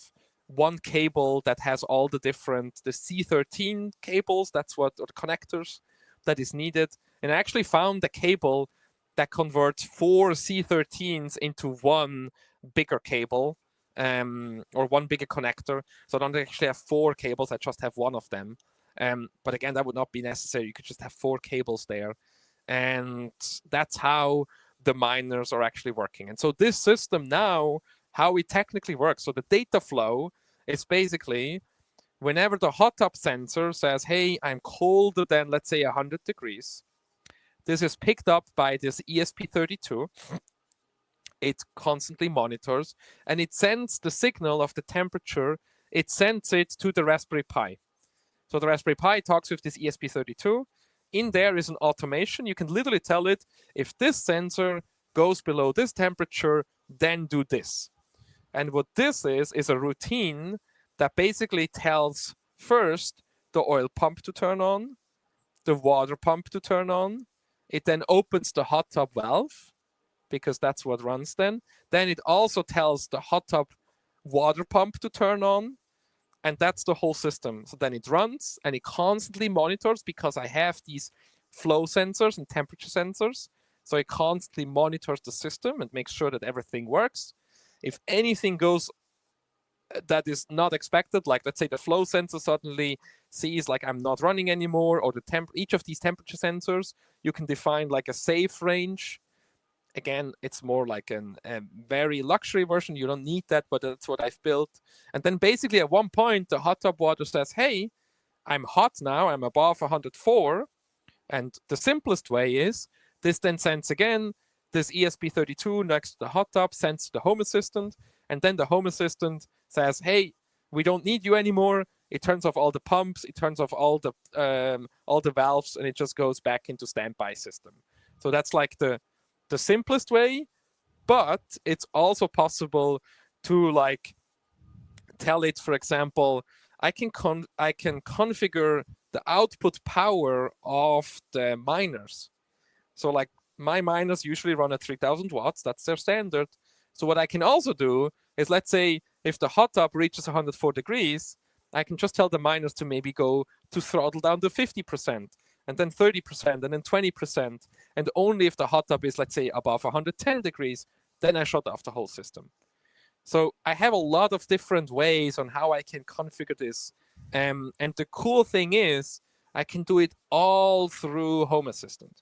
one cable that has all the C13 cables, or the connectors that is needed. And I actually found a cable that converts 4 C13s into one bigger cable, or one bigger connector. So I don't actually have 4 cables, I just have one of them. But again, that would not be necessary. You could just have 4 cables there. And that's how the miners are actually working. And so this system now, how it technically works. So the data flow is basically whenever the hot tub sensor says, hey, I'm colder than, let's say, 100 degrees, this is picked up by this ESP32. It constantly monitors, and it sends the signal of the temperature. It sends it to the Raspberry Pi. So the Raspberry Pi talks with this ESP32. In there is an automation. You can literally tell it, if this sensor goes below this temperature, then do this. And what this is a routine that basically tells first the oil pump to turn on, the water pump to turn on. It then opens the hot tub valve, because that's what runs then. Then it also tells the hot tub water pump to turn on, and that's the whole system. So then it runs, and it constantly monitors, because I have these flow sensors and temperature sensors. So it constantly monitors the system and makes sure that everything works. If anything goes that is not expected, like let's say the flow sensor suddenly sees like I'm not running anymore, or each of these temperature sensors, you can define like a safe range. Again, it's more like a very luxury version. You don't need that, but that's what I've built. And then basically at one point, the hot tub water says, hey, I'm hot now, I'm above 104. And the simplest way is, this then sends again, this ESP32 next to the hot tub sends to the Home Assistant, and then the Home Assistant says, hey, we don't need you anymore. It turns off all the pumps, it turns off all the valves, and it just goes back into standby system. So that's like the simplest way, but it's also possible to like tell it, for example, I can configure the output power of the miners. So like my miners usually run at 3000 watts, that's their standard. So what I can also do is, let's say if the hot tub reaches 104 degrees, I can just tell the miners to maybe go to throttle down to 50%, and then 30%, and then 20%. And only if the hot tub is, let's say, above 110 degrees, then I shut off the whole system. So I have a lot of different ways on how I can configure this. And the cool thing is, I can do it all through Home Assistant.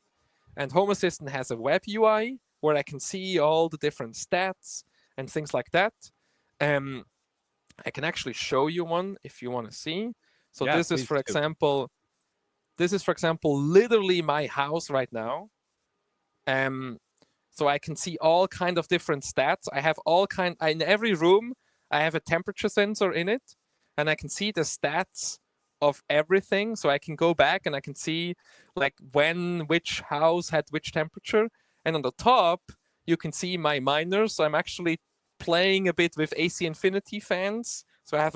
And Home Assistant has a web UI where I can see all the different stats and things like that. I can actually show you one if you want to see. So yeah, this is, for example, literally my house right now. So I can see all kind of different stats. I have in every room, I have a temperature sensor in it, and I can see the stats of everything. So I can go back and I can see like which house had which temperature. And on the top, you can see my miners. So I'm actually playing a bit with AC Infinity fans. So I have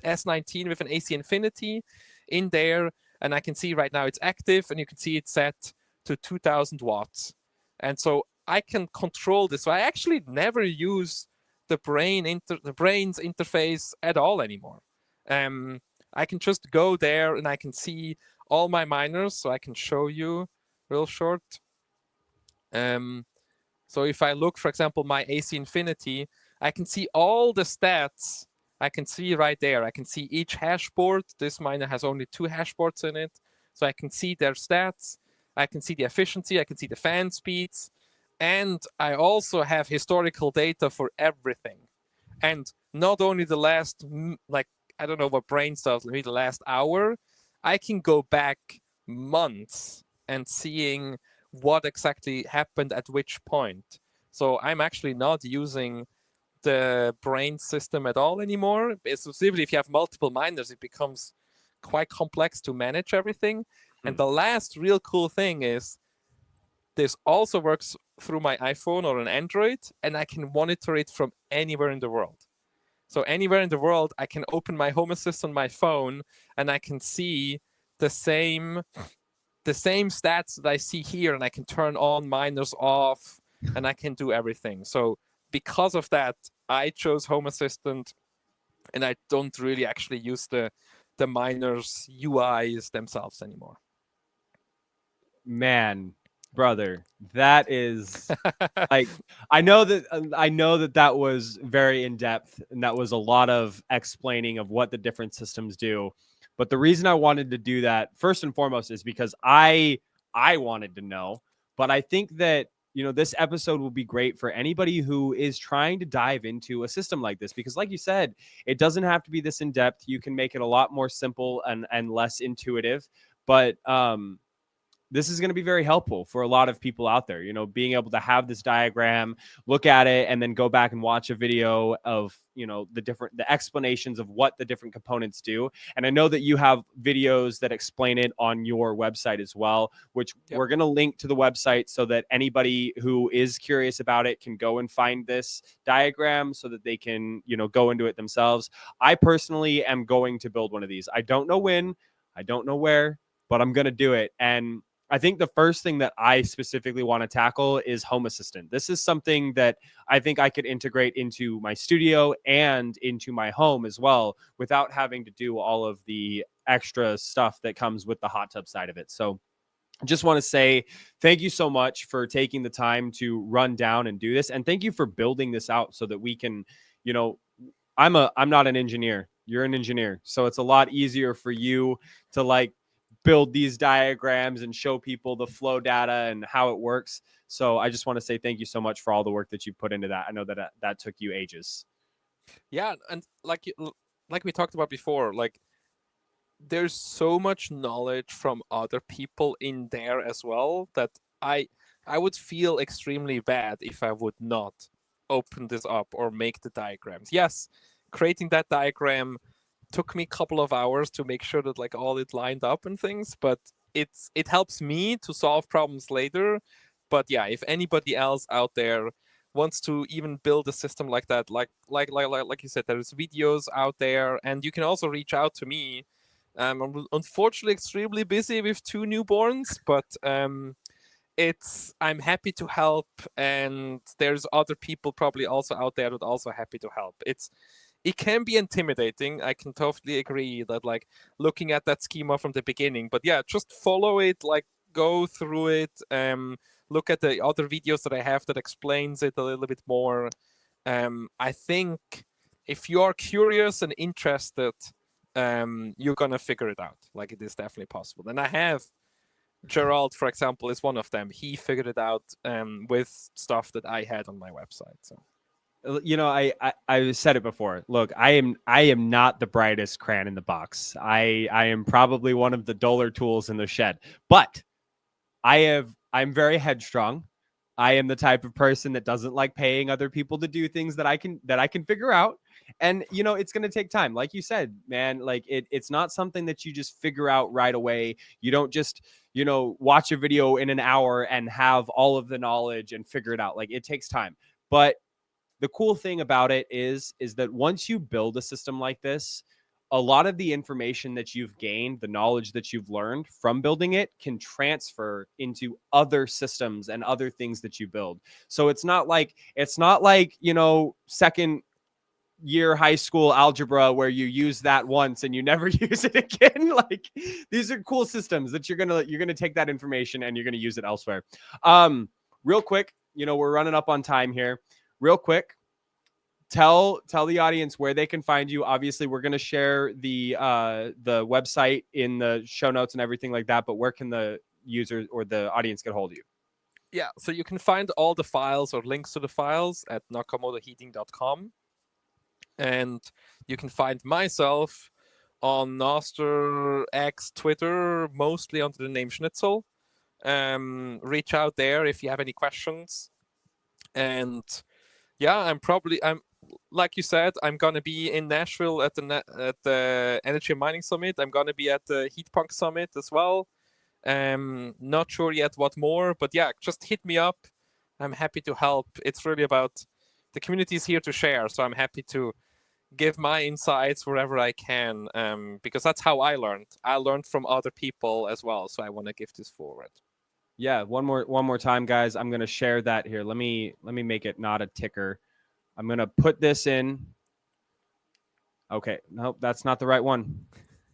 S19 with an AC Infinity in there, and I can see right now it's active, and you can see it's set to 2000 watts. And so I can control this. So I actually never use the brain's interface at all anymore. I can just go there and I can see all my miners. So I can show you real short. So if I look, for example, my AC Infinity, I can see all the stats. I can see right there. I can see each hash board. This miner has only 2 hash boards in it. So I can see their stats. I can see the efficiency. I can see the fan speeds. And I also have historical data for everything. And not only the last, like, I don't know what brain cells, maybe the last hour, I can go back months and seeing what exactly happened at which point. So I'm actually not using the brain system at all anymore. Specifically, if you have multiple miners, it becomes quite complex to manage everything. And the last real cool thing is this also works through my iPhone or an Android, and I can monitor it from anywhere in the world. So anywhere in the world, I can open my Home Assistant on my phone, and I can see the same stats that I see here, and I can turn on miners off, and I can do everything. So because of that, I chose Home Assistant, and I don't really actually use the miners UIs themselves anymore. Man, brother, that is like I know that that was very in depth, and that was a lot of explaining of what the different systems do. But the reason I wanted to do that first and foremost is because I wanted to know. But I think that this episode will be great for anybody who is trying to dive into a system like this, because like you said, it doesn't have to be this in depth. You can make it a lot more simple and less intuitive. But this is going to be very helpful for a lot of people out there, being able to have this diagram, look at it, and then go back and watch a video of, the explanations of what the different components do. And I know that you have videos that explain it on your website as well, which we're going to link to the website so that anybody who is curious about it can go and find this diagram so that they can, go into it themselves. I personally am going to build one of these. I don't know when, I don't know where, but I'm going to do it. And I think the first thing that I specifically want to tackle is Home Assistant. This is something that I think I could integrate into my studio and into my home as well without having to do all of the extra stuff that comes with the hot tub side of it. So I just want to say thank you so much for taking the time to run down and do this. And thank you for building this out so that we can, I'm not an engineer. You're an engineer. So it's a lot easier for you to build these diagrams and show people the flow data and how it works. So I just want to say thank you so much for all the work that you put into that. I know that took you ages. Yeah, and like we talked about before, there's so much knowledge from other people in there as well that I would feel extremely bad if I would not open this up or make the diagrams. Yes, creating that diagram took me a couple of hours to make sure that all it lined up and things, but it helps me to solve problems later. But yeah, if anybody else out there wants to even build a system like that, like you said, there's videos out there, and you can also reach out to me. I'm unfortunately extremely busy with 2 newborns, but I'm happy to help, and there's other people probably also out there that also happy to help. It can be intimidating. I can totally agree that looking at that schema from the beginning, but yeah, just follow it, go through it, look at the other videos that I have that explains it a little bit more. I think if you are curious and interested, you're gonna figure it out. It is definitely possible. And I have Gerald, for example, is one of them. He figured it out with stuff that I had on my website. So I said it before. Look, I am not the brightest crayon in the box. I am probably one of the duller tools in the shed, but I'm very headstrong. I am the type of person that doesn't like paying other people to do things that I can figure out. And it's going to take time. Like you said, man, it's not something that you just figure out right away. You don't just, watch a video in an hour and have all of the knowledge and figure it out. It takes time. But the cool thing about it is that once you build a system like this, a lot of the information that you've gained, the knowledge that you've learned from building it can transfer into other systems and other things that you build. So it's not like, you know, second year high school algebra where you use that once and you never use it again. Like, these are cool systems that you're gonna take that information and you're gonna use it elsewhere. Real quick, you know, we're running up on time here. Real quick, tell the audience where they can find you. Obviously, we're going to share the website in the show notes and everything like that, but where can the user or the audience get hold of you? Yeah, so you can find all the files or links to the files at nakamotoheating.com, and you can find myself on Noster X Twitter, mostly under the name Schnitzel. Reach out there if you have any questions. And yeah, I'm like you said, I'm gonna be in Nashville at the Energy and Mining Summit. I'm gonna be at the Heat Punk Summit as well. Not sure yet what more, but yeah, just hit me up. I'm happy to help. It's really about the community is here to share, so I'm happy to give my insights wherever I can, because that's how I learned. I learned from other people as well, so I want to give this forward. Yeah, one more time, guys. I'm gonna share that here. Let me make it not a ticker. I'm gonna put this in. Okay, nope, that's not the right one.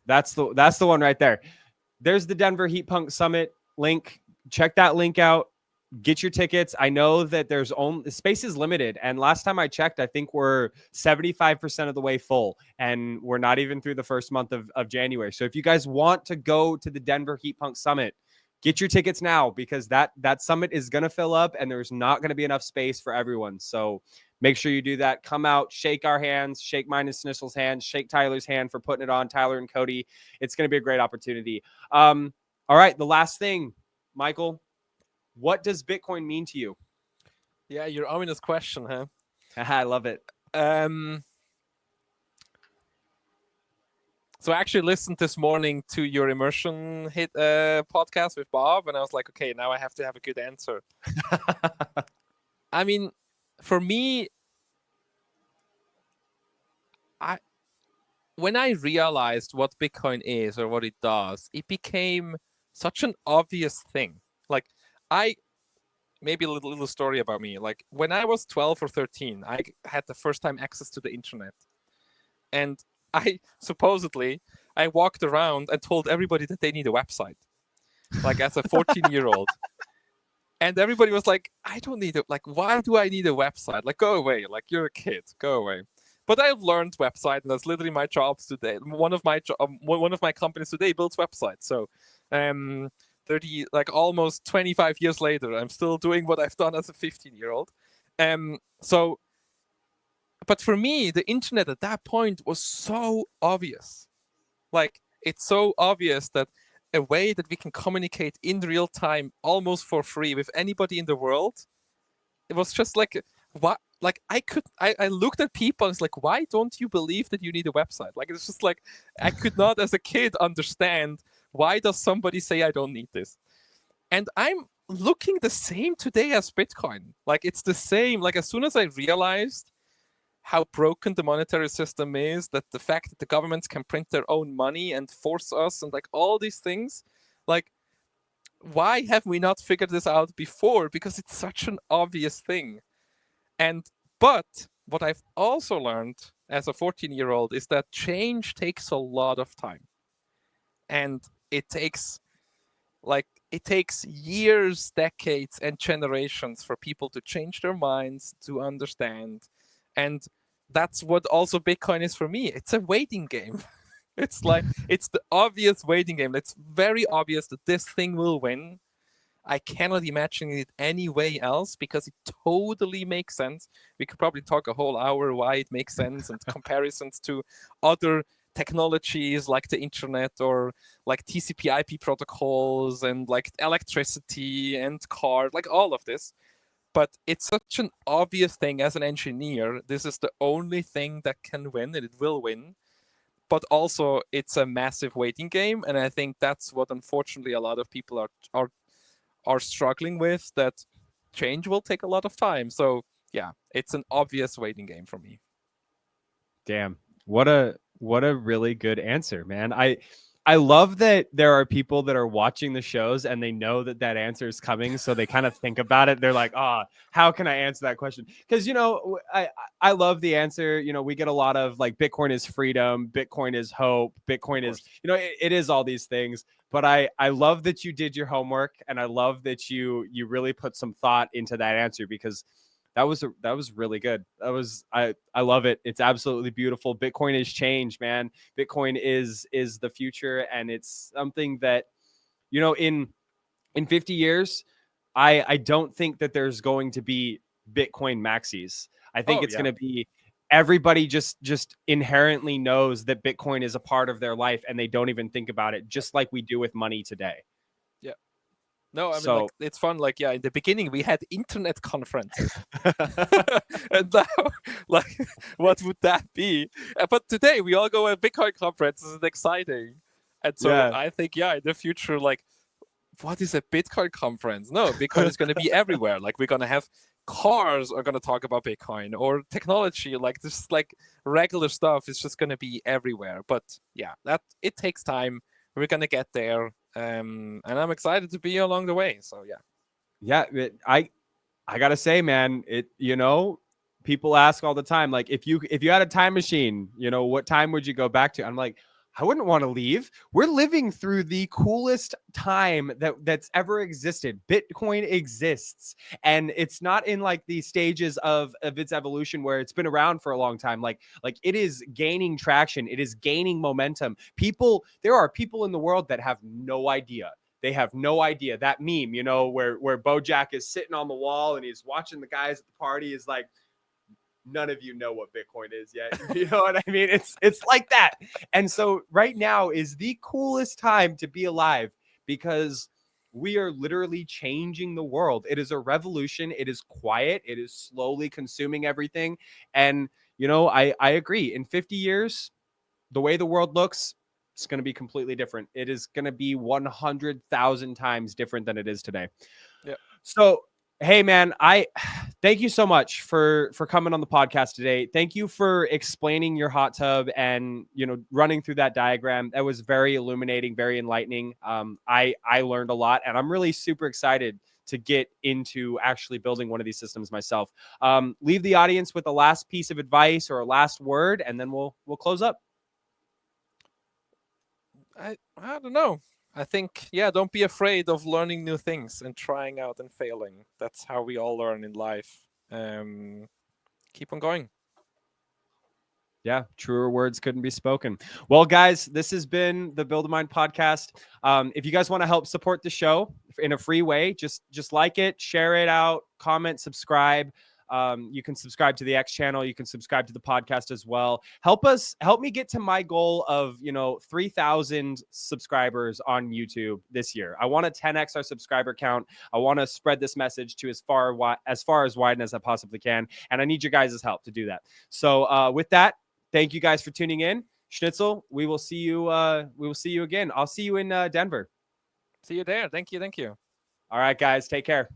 That's the one right there. There's the Denver Heat Punk Summit link. Check that link out. Get your tickets. I know that there's only space is limited, and last time I checked, I think we're 75% of the way full, and we're not even through the first month of January. So if you guys want to go to the Denver Heat Punk Summit, get your tickets now, because that summit is going to fill up and there's not going to be enough space for everyone. So make sure you do that. Come out, shake our hands, shake mine and Schnitzel's hand, shake Tyler's hand for putting it on, Tyler and Cody. It's going to be a great opportunity. All right, the last thing, Michael, what does Bitcoin mean to you? Yeah, your ominous question, huh? I love it. So I actually listened this morning to your Immersion podcast with Bob, and I was like, okay, now I have to have a good answer. I mean, for me, when I realized what Bitcoin is or what it does, it became such an obvious thing. Like, maybe a little story about me. Like, when I was 12 or 13, I had the first time access to the internet. And I walked around and told everybody that they need a website, like as a 14-year-old. And everybody was like, I don't need it. Like, why do I need a website? Like, go away. Like, you're a kid. Go away. But I've learned website, and that's literally my jobs today. One of my companies today builds websites. So, 30, like almost 25 years later, I'm still doing what I've done as a 15-year-old. But for me, the internet at that point was so obvious. Like, it's so obvious that a way that we can communicate in real time, almost for free, with anybody in the world, it was just like, what? Like, I looked at people and it's like, why don't you believe that you need a website? Like, it's just like, I could not as a kid understand, why does somebody say I don't need this? And I'm looking the same today as Bitcoin. Like, it's the same. Like, as soon as I realized how broken the monetary system is, that the fact that the governments can print their own money and force us, and like all these things, like, why have we not figured this out before? Because it's such an obvious thing. But what I've also learned as a 14-year-old is that change takes a lot of time. And it takes years, decades, and generations for people to change their minds, to understand. And that's what also Bitcoin is for me. It's a waiting game. It's the obvious waiting game. It's very obvious that this thing will win. I cannot imagine it any way else, because it totally makes sense. We could probably talk a whole hour why it makes sense, and comparisons to other technologies like the internet or like TCP/IP protocols and like electricity and cars, like all of this. But it's such an obvious thing. As an engineer, this is the only thing that can win, and it will win. But also, it's a massive waiting game, and I think that's what, unfortunately, a lot of people are struggling with, that change will take a lot of time. So yeah, it's an obvious waiting game for me. Damn, what a What a really good answer, man. I love that there are people that are watching the shows and they know that that answer is coming, so they kind of think about it. They're like, how can I answer that question? Because I love the answer. We get a lot of like Bitcoin is freedom, Bitcoin is hope, Bitcoin is it is all these things. But I love that you did your homework, and I love that you really put some thought into that answer, because that was really good. I love it. It's absolutely beautiful. Bitcoin is change, man. Bitcoin is the future, and it's something that in 50 years, I don't think that there's going to be Bitcoin maxis. I think it's going to be everybody just inherently knows that Bitcoin is a part of their life, and they don't even think about it, just like we do with money today. Yeah. No, I mean, like, it's fun. Like, in the beginning we had internet conferences, and now, like, what would that be? But today we all go at Bitcoin conferences. It's exciting, and so I think, in the future, like, what is a Bitcoin conference? No, Bitcoin is going to be everywhere. Like, we're going to have cars are going to talk about Bitcoin, or technology, like this, like regular stuff is just going to be everywhere. But that it takes time. We're going to get there. And I'm excited to be along the way. So I gotta say, man, people ask all the time, like, if you had a time machine, what time would you go back to? I'm like, I wouldn't want to leave. We're living through the coolest time that's ever existed. Bitcoin exists, and it's not in like the stages of its evolution where it's been around for a long time. Like it is gaining traction. It is gaining momentum. There are people in the world that have no idea. They have no idea. That meme, where Bojack is sitting on the wall and he's watching the guys at the party, is like, none of you know what Bitcoin is yet. You know what I mean? It's like that. And so right now is the coolest time to be alive, because we are literally changing the world. It is a revolution. It is quiet. It is slowly consuming everything. And, I agree. In 50 years, the way the world looks, it's going to be completely different. It is going to be 100,000 times different than it is today. Yeah. So, hey, man, I thank you so much for coming on the podcast today. Thank you for explaining your hot tub and, running through that diagram. That was very illuminating, very enlightening. I learned a lot, and I'm really super excited to get into actually building one of these systems myself. Leave the audience with a last piece of advice or a last word, and then we'll close up. I don't know. I think, don't be afraid of learning new things and trying out and failing. That's how we all learn in life. Keep on going. Yeah, truer words couldn't be spoken. Well, guys, this has been the Build a Mind podcast. If you guys want to help support the show in a free way, just like it, share it out, comment, subscribe. You can subscribe to the X channel. You can subscribe to the podcast as well. Help me get to my goal of, 3,000 subscribers on YouTube this year. I want to 10x our subscriber count. I want to spread this message to as far as wide as I possibly can. And I need your guys' help to do that. So with that, thank you guys for tuning in. Schnitzel, we will see you again. I'll see you in Denver. See you there. Thank you. All right, guys, take care.